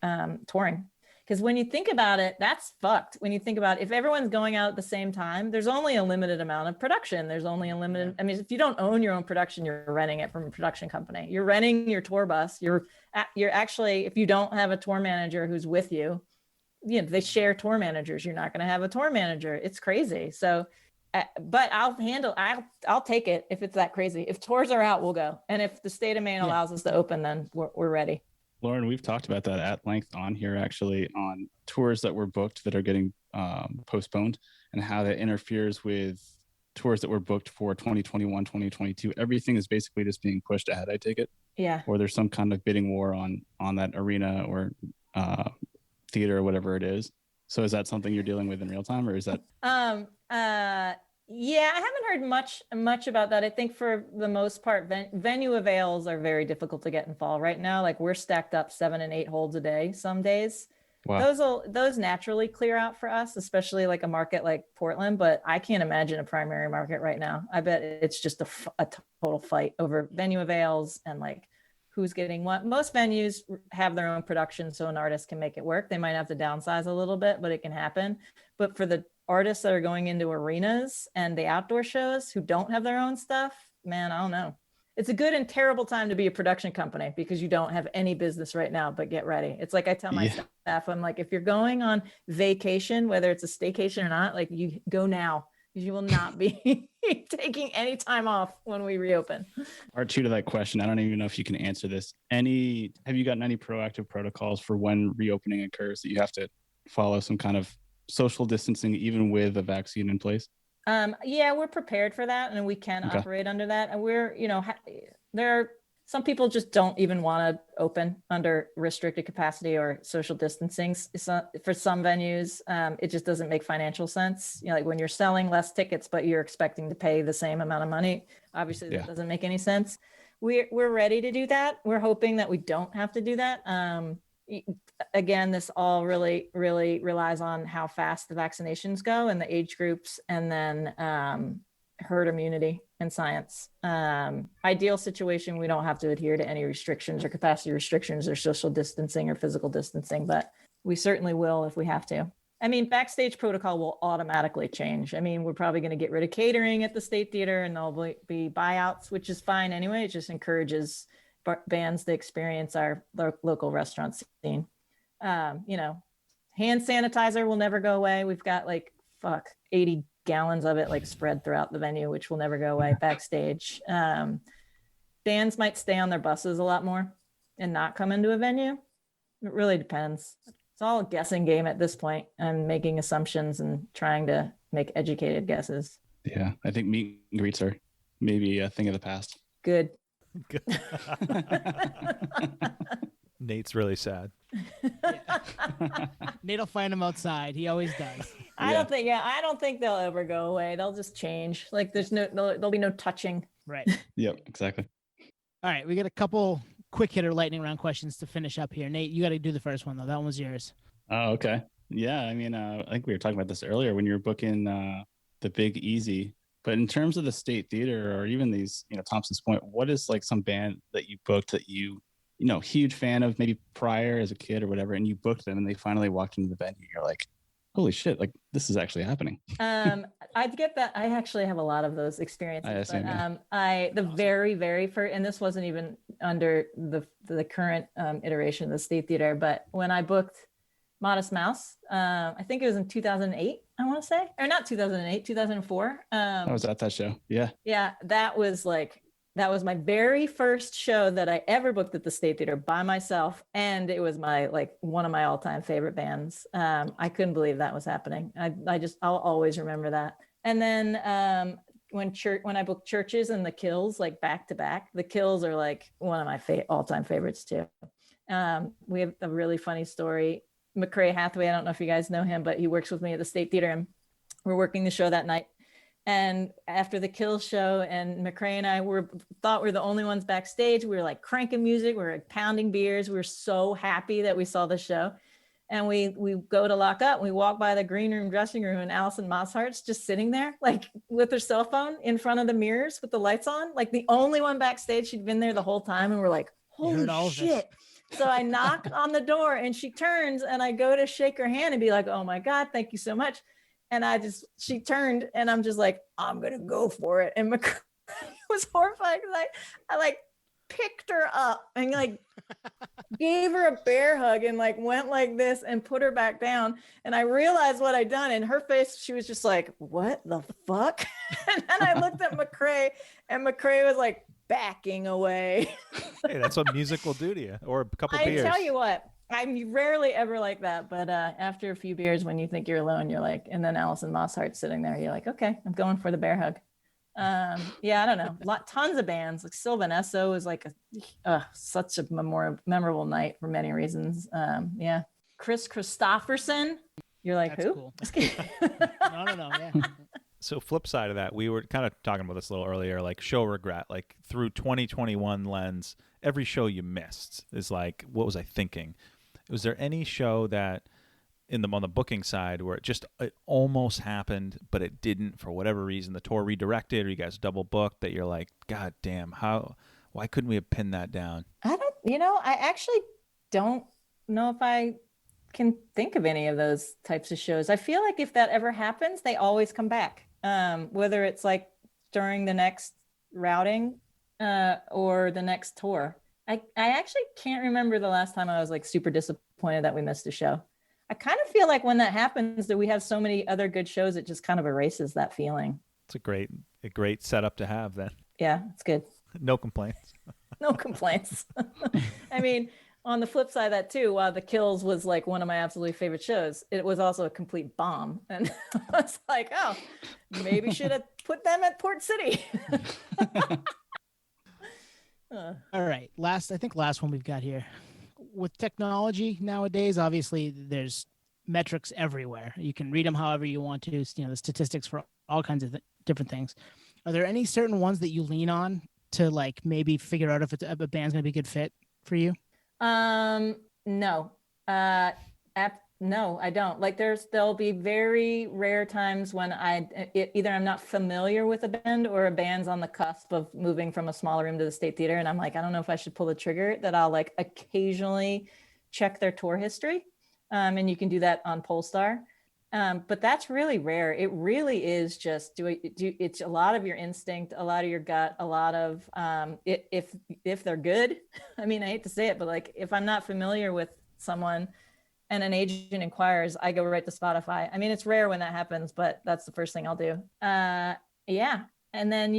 S4: touring? Because when you think about it, that's fucked. When you think about if everyone's going out at the same time, there's only a limited amount of production. There's only a limited, I mean, if you don't own your own production, you're renting it from a production company. You're renting your tour bus. You're actually, if you don't have a tour manager who's with you, you know, they share tour managers. You're not going to have a tour manager. It's crazy. So, but I'll take it if it's that crazy. If tours are out, we'll go. And if the state of Maine allows us to open, then we're ready.
S1: Lauren, we've talked about that at length on here, actually, on tours that were booked that are getting postponed and how that interferes with tours that were booked for 2021, 2022. Everything is basically just being pushed ahead, I take it.
S4: Yeah.
S1: Or there's some kind of bidding war on that arena or theater or whatever it is. So is that something you're dealing with in real time, or is that?
S4: Yeah, I haven't heard much about that. I think for the most part, venue avails are very difficult to get in fall right now. Like we're stacked up 7 and 8 holds a day some days. Wow. Those naturally clear out for us, especially like a market like Portland. But I can't imagine a primary market right now. I bet it's just a total fight over venue avails and like who's getting what. Most venues have their own production, so an artist can make it work. They might have to downsize a little bit, but it can happen. But for the artists that are going into arenas and the outdoor shows who don't have their own stuff, man, I don't know. It's a good and terrible time to be a production company because you don't have any business right now, but get ready. It's like I tell my staff, I'm like, if you're going on vacation, whether it's a staycation or not, like you go now because you will not be taking any time off when we reopen.
S1: Part 2 to that question, I don't even know if you can answer this. Have you gotten any proactive protocols for when reopening occurs that you have to follow some kind of social distancing even with a vaccine in place?
S4: Yeah, we're prepared for that, and we can operate under that. And we're, there are some people just don't even want to open under restricted capacity or social distancing. For some venues, it just doesn't make financial sense. Like when you're selling less tickets, but you're expecting to pay the same amount of money, obviously that doesn't make any sense. We're ready to do that. We're hoping that we don't have to do that. Again, this all really, really relies on how fast the vaccinations go and the age groups, and then herd immunity and science. Ideal situation, we don't have to adhere to any restrictions or capacity restrictions or social distancing or physical distancing, but we certainly will if we have to. I mean, backstage protocol will automatically change. I mean, we're probably going to get rid of catering at the State Theater, and there'll be buyouts, which is fine anyway. It just encourages bands to experience our local restaurant scene. Hand sanitizer will never go away. We've got 80 gallons of it spread throughout the venue, which will never go away backstage. Bands might stay on their buses a lot more and not come into a venue. It really depends. It's all a guessing game at this point, and making assumptions and trying to make educated guesses.
S1: Yeah, I think meet and greets are maybe a thing of the past.
S4: Good.
S3: Nate's really sad.
S2: Nate will find him outside. He always does.
S4: I don't think they'll ever go away. They'll just change. There'll be no touching.
S2: Right.
S1: Yep, exactly.
S2: All right, we got a couple quick hitter lightning round questions to finish up here. Nate, you got to do the first one though. That one was yours.
S1: Oh, okay. Yeah, I mean, I think we were talking about this earlier when you were booking the Big Easy. But in terms of the State Theater or even these, Thompson's Point, what is some band that you booked that huge fan of maybe prior as a kid or whatever, and you booked them and they finally walked into the venue? You're like, holy shit, this is actually happening.
S4: I'd get that. I actually have a lot of those experiences.
S1: I assume,
S4: very, very first, and this wasn't even under the current iteration of the State Theater, but when I booked Modest Mouse, I think it was in 2008, I want to say, or not 2008, 2004.
S1: I was at that show. Yeah.
S4: Yeah, that was my very first show that I ever booked at the State Theater by myself. And it was one of my all-time favorite bands. I couldn't believe that was happening. I'll always remember that. And then when I booked Churches and The Kills, back to back, The Kills are one of my all-time favorites too. We have a really funny story. McCrae Hathaway, I don't know if you guys know him, but he works with me at the State Theater, and we're working the show that night. And after the Kills show, and McCrae and I thought we were the only ones backstage. We were cranking music, we were pounding beers. We were so happy that we saw the show. And we go to lock up. We walk by the green room dressing room, and Allison Mosshart's just sitting there, with her cell phone in front of the mirrors with the lights on, the only one backstage. She'd been there the whole time, and we're like, holy shit. So I knock on the door, and she turns, and I go to shake her hand and be like, oh my God, thank you so much. And she turned, and I'm just like, I'm going to go for it. And McCrae was horrified because I picked her up and gave her a bear hug and went like this and put her back down. And I realized what I'd done, and her face, she was just like, what the fuck? And then I looked at McCrae, and McCrae was backing away.
S3: Hey, that's what music will do to you, or a couple beers.
S4: I tell you what, I'm rarely ever like that, but after a few beers, when you think you're alone, you're and then Allison Mosshart's sitting there, you're like, okay, I'm going for the bear hug. Yeah, I don't know, tons of bands. Sylvan Esso was such a memorable night for many reasons. Yeah, Chris Christopherson, you're like,
S2: that's
S4: who?
S2: Cool. No, yeah.
S3: So flip side of that, we were kind of talking about this a little earlier, show regret, through 2021 lens, every show you missed is what was I thinking? Was there any show that on the booking side where it almost happened, but it didn't for whatever reason? The tour redirected, or you guys double booked, that you're like, God damn, why couldn't we have pinned that down?
S4: I actually don't know if I can think of any of those types of shows. I feel like if that ever happens, they always come back. Whether it's during the next routing or the next tour. I actually can't remember the last time I was super disappointed that we missed a show. I kind of feel when that happens that we have so many other good shows, it just kind of erases that feeling.
S3: It's a great setup to have then.
S4: Yeah, it's good.
S3: No complaints.
S4: No complaints. I mean, on the flip side of that too, while The Kills was like one of my absolutely favorite shows, it was also a complete bomb. And I was like, oh, maybe should have put them at Port City.
S2: All right. Last one we've got here. With technology nowadays, obviously there's metrics everywhere. You can read them however you want to, the statistics for all kinds of different things. Are there any certain ones that you lean on to like maybe figure out if a band's going to be a good fit for you?
S4: No. No, I don't. Like there'll be very rare times when either I'm not familiar with a band or a band's on the cusp of moving from a smaller room to the State Theater. And I'm like, I don't know if I should pull the trigger, that I'll like occasionally check their tour history. And you can do that on Polestar. But that's really rare. It really is just it's a lot of your instinct, a lot of your gut, a lot of, if they're good, I mean, I hate to say it, but like, if I'm not familiar with someone and an agent inquires, I go right to Spotify. I mean, it's rare when that happens, but that's the first thing I'll do. Yeah. And then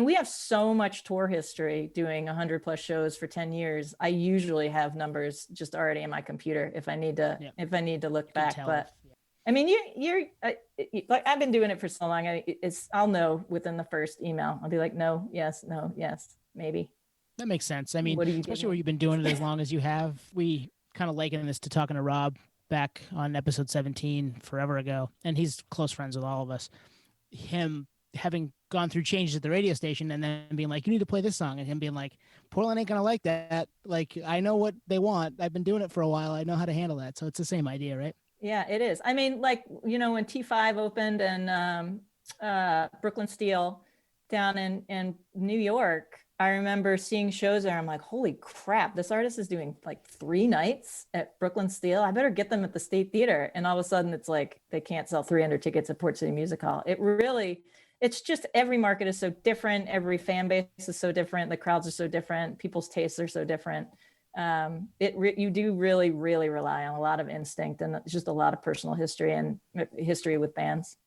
S4: we have so much tour history doing 100+ shows for 10 years. I usually have numbers just already in my computer if I need to look back. But I mean, you're like, I've been doing it for so long. I'll know within the first email. I'll be like, no, yes, maybe.
S2: That makes sense. I mean, especially where you've been doing it as long as you have. We kind of liken this to talking to Rob back on episode 17 forever ago, and he's close friends with all of us. Him having gone through changes at the radio station and then being like, you need to play this song, and him being like, Portland ain't gonna like that. Like, I know what they want. I've been doing it for a while. I know how to handle that. So it's the same idea, right?
S4: Yeah, it is. I mean, like, when T5 opened and Brooklyn Steel down in New York, I remember seeing shows there. I'm like, holy crap, this artist is doing like 3 nights at Brooklyn Steel. I better get them at the State Theater. And all of a sudden it's like, they can't sell 300 tickets at Port City Music Hall. It's just, every market is so different. Every fan base is so different. The crowds are so different. People's tastes are so different. You do really, really rely on a lot of instinct and just a lot of personal history and history with bands.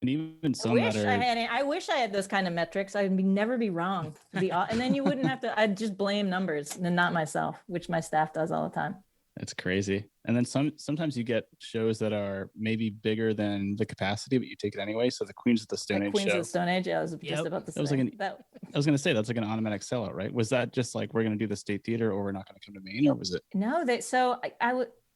S1: And even some
S4: I wish I had those kind of metrics. I'd never be wrong. And then you wouldn't have to, I'd just blame numbers and not myself, which my staff does all the time.
S1: That's crazy. And then sometimes you get shows that are maybe bigger than the capacity, but you take it anyway. So the Queens of the Stone Age
S4: Queens of the Stone Age, I was just about to say.
S1: I was going to say that's like an automatic sellout, right? Was that just like, we're going to do the State Theater or we're not going to come to Maine, or was it?
S4: No,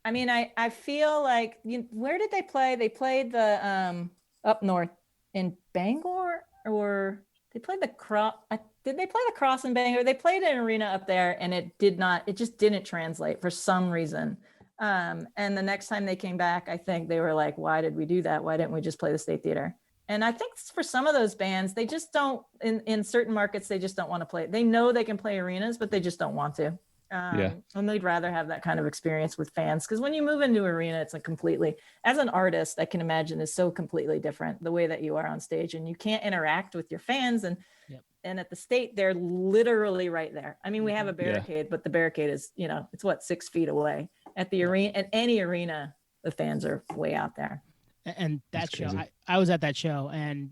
S4: I feel like, where did they play? They played the up north in Bangor, or they played the Cross. Did they play the Cross in Bangor? They played an arena up there, and it just didn't translate for some reason. And the next time they came back, I think they were like, why did we do that? Why didn't we just play the State Theater? And I think for some of those bands, they just don't, in certain markets, they just don't want to play. They know they can play arenas, but they just don't want to. And they'd rather have that kind of experience with fans, because when you move into arena, it's as an artist, I can imagine, is so completely different the way that you are on stage, and you can't interact with your fans. And at the State, they're literally right there. I mean, we have a barricade, but the barricade is, it's 6 feet away. At the arena, at any arena, the fans are way out there.
S2: And that show, I was at that show, and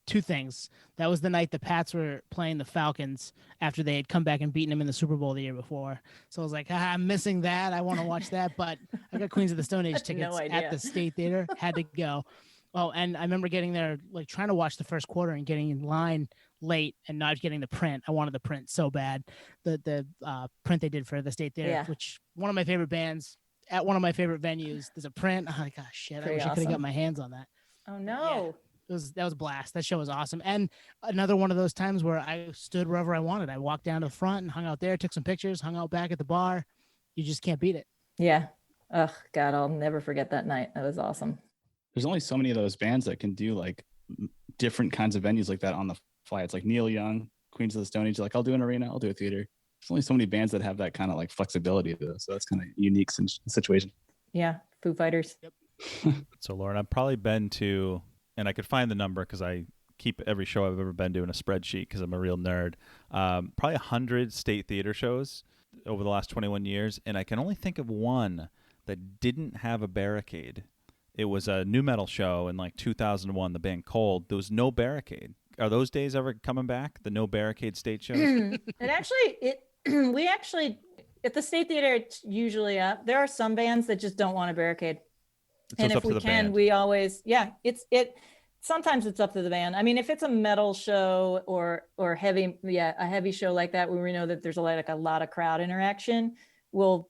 S2: 2 things. That was the night the Pats were playing the Falcons after they had come back and beaten them in the Super Bowl the year before. So I was like, I'm missing that. I want to watch that, but I got Queens of the Stone Age tickets at the State Theater. Had to go. Oh, and I remember getting there, like trying to watch the first quarter and getting in line late and not getting the print. I wanted the print so bad. The print they did for the State Theater, which one of my favorite bands at one of my favorite venues. There's a print. I'm like, oh shit, I wish I could have got my hands on that.
S4: Oh no.
S2: Yeah. That was a blast. That show was awesome. And another one of those times where I stood wherever I wanted. I walked down to the front and hung out there, took some pictures, hung out back at the bar. You just can't beat it.
S4: Yeah. Oh God, I'll never forget that night. That was awesome.
S1: There's only so many of those bands that can do like different kinds of venues like that on the fly. It's like Neil Young, Queens of the Stone Age. Like, I'll do an arena, I'll do a theater. There's only so many bands that have that kind of like flexibility though. So that's kind of unique situation.
S4: Yeah. Foo Fighters.
S2: Yep.
S3: So Lauren, I've probably been to, and I could find the number because I keep every show I've ever been to in a spreadsheet because I'm a real nerd. Probably 100 State Theater shows over the last 21 years. And I can only think of one that didn't have a barricade. It was a new metal show in like 2001, the band Cold. There was no barricade. Are those days ever coming back? The no barricade state shows?
S4: We actually At the State Theater, it's usually up. There are some bands that just don't want a barricade.
S3: So
S4: And
S3: it's
S4: if
S3: up to
S4: we
S3: the
S4: can,
S3: band.
S4: we always, sometimes it's up to the band. I mean, if it's a metal show or heavy, a heavy show like that, where we know that there's a lot of crowd interaction, we'll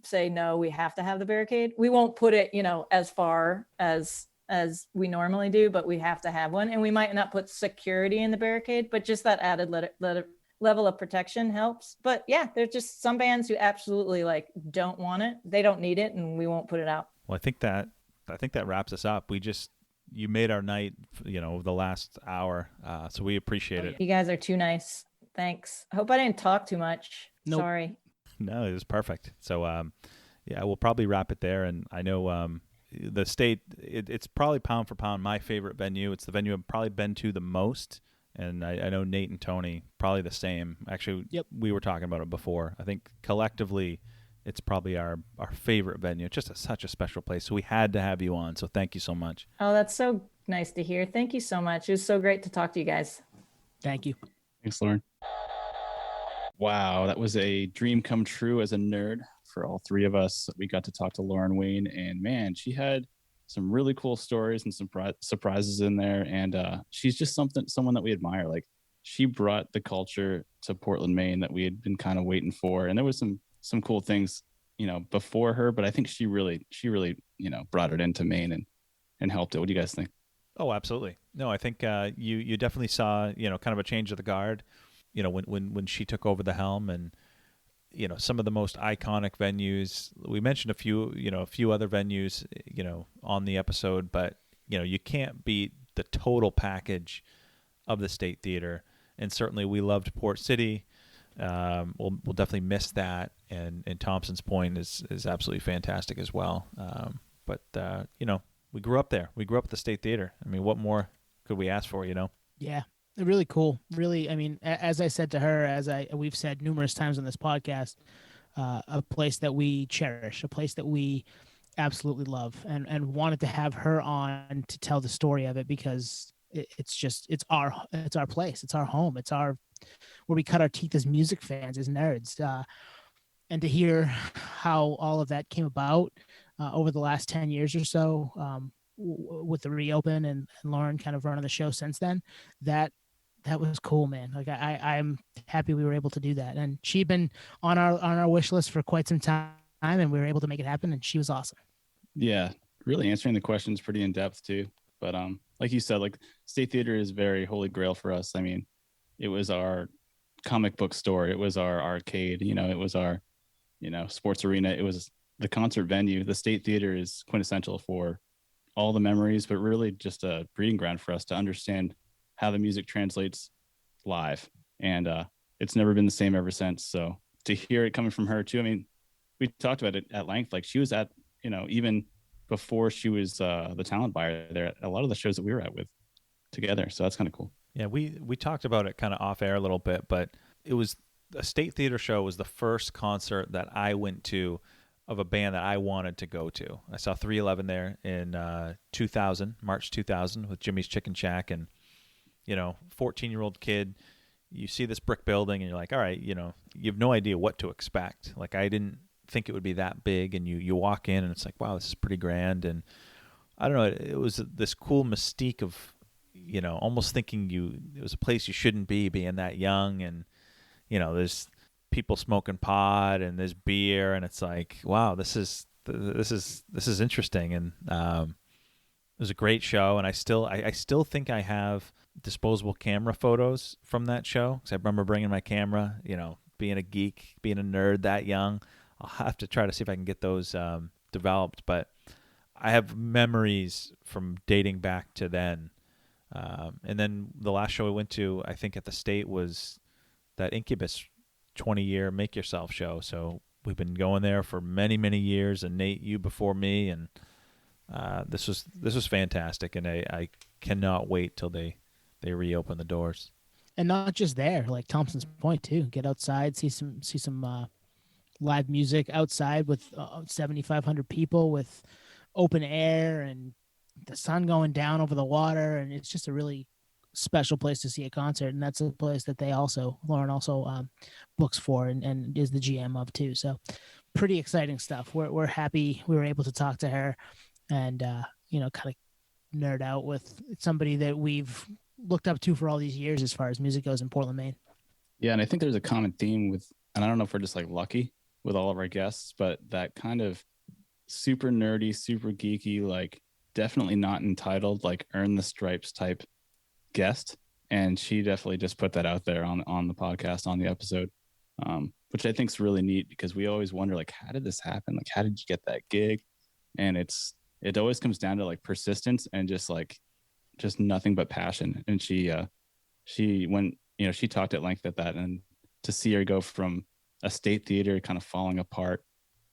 S4: say, no, we have to have the barricade. We won't put it, as far as we normally do, but we have to have one. And we might not put security in the barricade, but just that added level of protection helps. But yeah, there's just some bands who absolutely don't want it. They don't need it, and we won't put it out.
S3: Well, I think that wraps us up. You made our night, the last hour. So we appreciate it.
S4: You guys are too nice. Thanks. I hope I didn't talk too much.
S2: Nope.
S4: Sorry.
S3: No, it was perfect. So, we'll probably wrap it there. And I know the State, it's probably pound for pound my favorite venue. It's the venue I've probably been to the most. And I know Nate and Tony, probably the same. Actually,
S2: Yep.
S3: We were talking about it before. I think collectively, it's probably our favorite venue. It's just such a special place. So we had to have you on. So thank you so much.
S4: Oh, that's so nice to hear. Thank you so much. It was so great to talk to you guys.
S2: Thank you.
S1: Thanks, Lauren. Wow, that was a dream come true as a nerd for all three of us. We got to talk to Lauren Wayne, and man, she had some really cool stories and some surprises in there. And she's just someone that we admire. Like, she brought the culture to Portland, Maine that we had been kind of waiting for. And there was some cool things, before her, but I think she really, brought it into Maine and helped it. What do you guys think?
S3: Oh, absolutely. No, I think you definitely saw, kind of a change of the guard, when she took over the helm, and, some of the most iconic venues. We mentioned a few other venues, on the episode, but, you can't beat the total package of the State Theater. And certainly we loved Port City. We'll definitely miss that. And Thompson's Point is absolutely fantastic as well. But we grew up there. We grew up at the State Theater. I mean, what more could we ask for,
S2: Yeah, really cool. Really, I mean, as I said to her, we've said numerous times on this podcast, a place that we cherish, a place that we absolutely love, and wanted to have her on to tell the story of it, because it's our place, it's our home, it's where we cut our teeth as music fans, as nerds, and to hear how all of that came about over the last 10 years or so, with the reopen and Lauren kind of running the show since then, that was cool, man. Like, I'm happy we were able to do that. And she'd been on our wish list for quite some time, and we were able to make it happen, and she was awesome.
S1: Yeah, really answering the questions pretty in depth too. But like you said, like, State Theater is very holy grail for us. I mean, it was our comic book store, it was our arcade, it was our, sports arena, it was the concert venue. The State Theater is quintessential for all the memories, but really just a breeding ground for us to understand how the music translates live. And it's never been the same ever since. So to hear it coming from her too, I mean, we talked about it at length. Like, she was at, even before she was the talent buyer there at a lot of the shows that we were at with together. So that's kind of cool.
S3: Yeah, we talked about it kind of off air a little bit, but it was a State Theater show was the first concert that I went to of a band that I wanted to go to. I saw 311 there in 2000, March 2000, with Jimmy's Chicken Shack, and 14-year-old kid, you see this brick building and you're like, all right, you have no idea what to expect. Like, I didn't think it would be that big, and you walk in and it's like, wow, this is pretty grand. And I don't know, it was this cool mystique of, almost thinking it was a place you shouldn't be, being that young, and there's people smoking pot and there's beer, and it's like, wow, this is interesting. And it was a great show, and I still think I have disposable camera photos from that show, because I remember bringing my camera, being a geek, being a nerd that young. I'll have to try to see if I can get those developed, but I have memories from dating back to then. And then the last show I went to, I think at the State, was that Incubus 20-year Make Yourself show. So we've been going there for many, many years, and Nate, you before me, and this was fantastic, and I cannot wait till they reopen the doors.
S2: And not just there, like Thompson's Point too. Get outside, see some live music outside with 7,500 people, with open air and the sun going down over the water, and it's just a really special place to see a concert, and that's a place that Lauren also books for and is the GM of too. So pretty exciting stuff. We're happy we were able to talk to her and kind of nerd out with somebody that we've looked up to for all these years as far as music goes in Portland, Maine.
S1: Yeah, and I think there's a common theme with, and I don't know if we're just like lucky with all of our guests, but that kind of super nerdy, super geeky, like definitely not entitled, like earn the stripes type guest. And she definitely just put that out there on the podcast, on the episode, which I think is really neat, because we always wonder, like, how did this happen? Like, how did you get that gig? And it always comes down to like persistence and just nothing but passion. And she went, she talked at length at that, and to see her go from a state theater kind of falling apart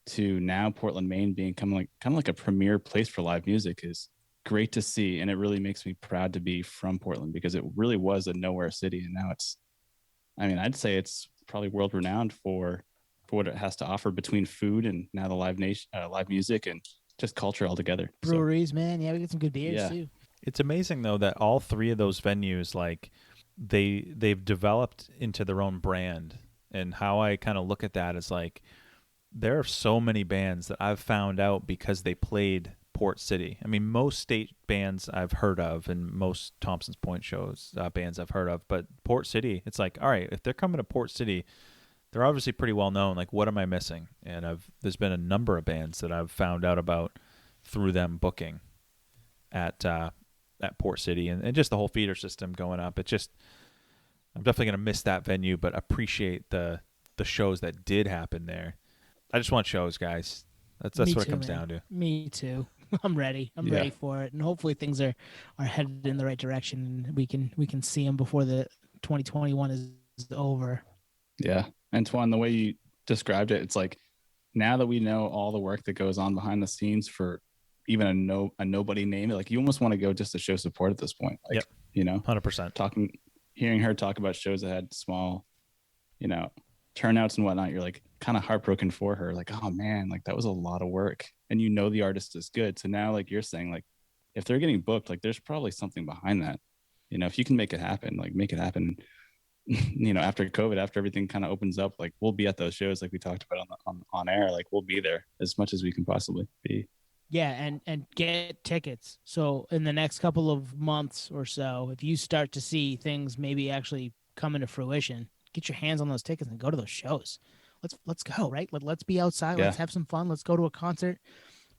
S1: to now Portland, Maine being kind of like a premier place for live music is great to see. And it really makes me proud to be from Portland, because it really was a nowhere city. And now I'd say it's probably world renowned for what it has to offer between food and now the live music and just culture altogether.
S2: Breweries, man. Yeah, we get some good beers too.
S3: It's amazing though that all three of those venues, like they've developed into their own brand. And how I kind of look at that is like, there are so many bands that I've found out because they played Port City. I mean, most state bands I've heard of, and most Thompson's Point shows bands I've heard of, but Port City, it's like, all right, if they're coming to Port City, they're obviously pretty well known. Like, what am I missing? And there's been a number of bands that I've found out about through them booking at Port City, and just the whole feeder system going up. I'm definitely going to miss that venue, but appreciate the shows that did happen there. I just want shows, guys. That's what it comes down to.
S2: Me too. I'm ready. I'm ready for it, and hopefully things are headed in the right direction, and we can see them before the 2021 is over.
S1: Yeah, Antoine, the way you described it, it's like, now that we know all the work that goes on behind the scenes for even a nobody name, like, you almost want to go just to show support at this point. Like,
S3: 100%.
S1: Hearing her talk about shows that had small, turnouts and whatnot, you're like kind of heartbroken for her. Like, oh man, like that was a lot of work, and the artist is good. So now, like you're saying, like if they're getting booked, like there's probably something behind that. If you can make it happen, like make it happen. After COVID, after everything kind of opens up, like we'll be at those shows, like we talked about on air. Like we'll be there as much as we can possibly be.
S2: Yeah, and get tickets. So in the next couple of months or so, if you start to see things maybe actually come into fruition, get your hands on those tickets and go to those shows. Let's go, right? Let's be outside. Yeah. Let's have some fun. Let's go to a concert.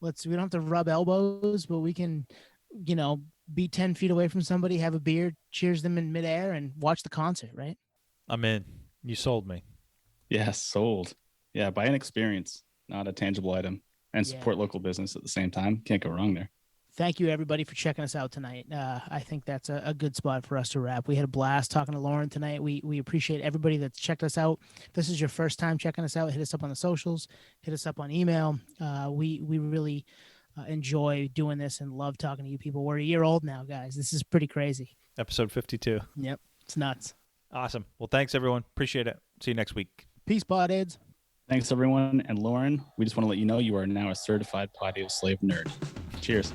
S2: We don't have to rub elbows, but we can, be 10 feet away from somebody, have a beer, cheers them in midair, and watch the concert, right?
S3: I'm in. You sold me.
S1: Yeah, sold. Yeah, buy an experience, not a tangible item. And support local business at the same time. Can't go wrong there.
S2: Thank you, everybody, for checking us out tonight. I think that's a good spot for us to wrap. We had a blast talking to Lauren tonight. We appreciate everybody that's checked us out. If this is your first time checking us out, hit us up on the socials, hit us up on email. We really enjoy doing this and love talking to you people. We're a year old now, guys. This is pretty crazy.
S3: Episode 52.
S2: Yep, it's nuts.
S3: Awesome. Well, thanks, everyone. Appreciate it. See you next week.
S2: Peace, potheads.
S1: Thanks, everyone. And Lauren, we just want to let you know you are now a certified Patio Slave nerd. Cheers.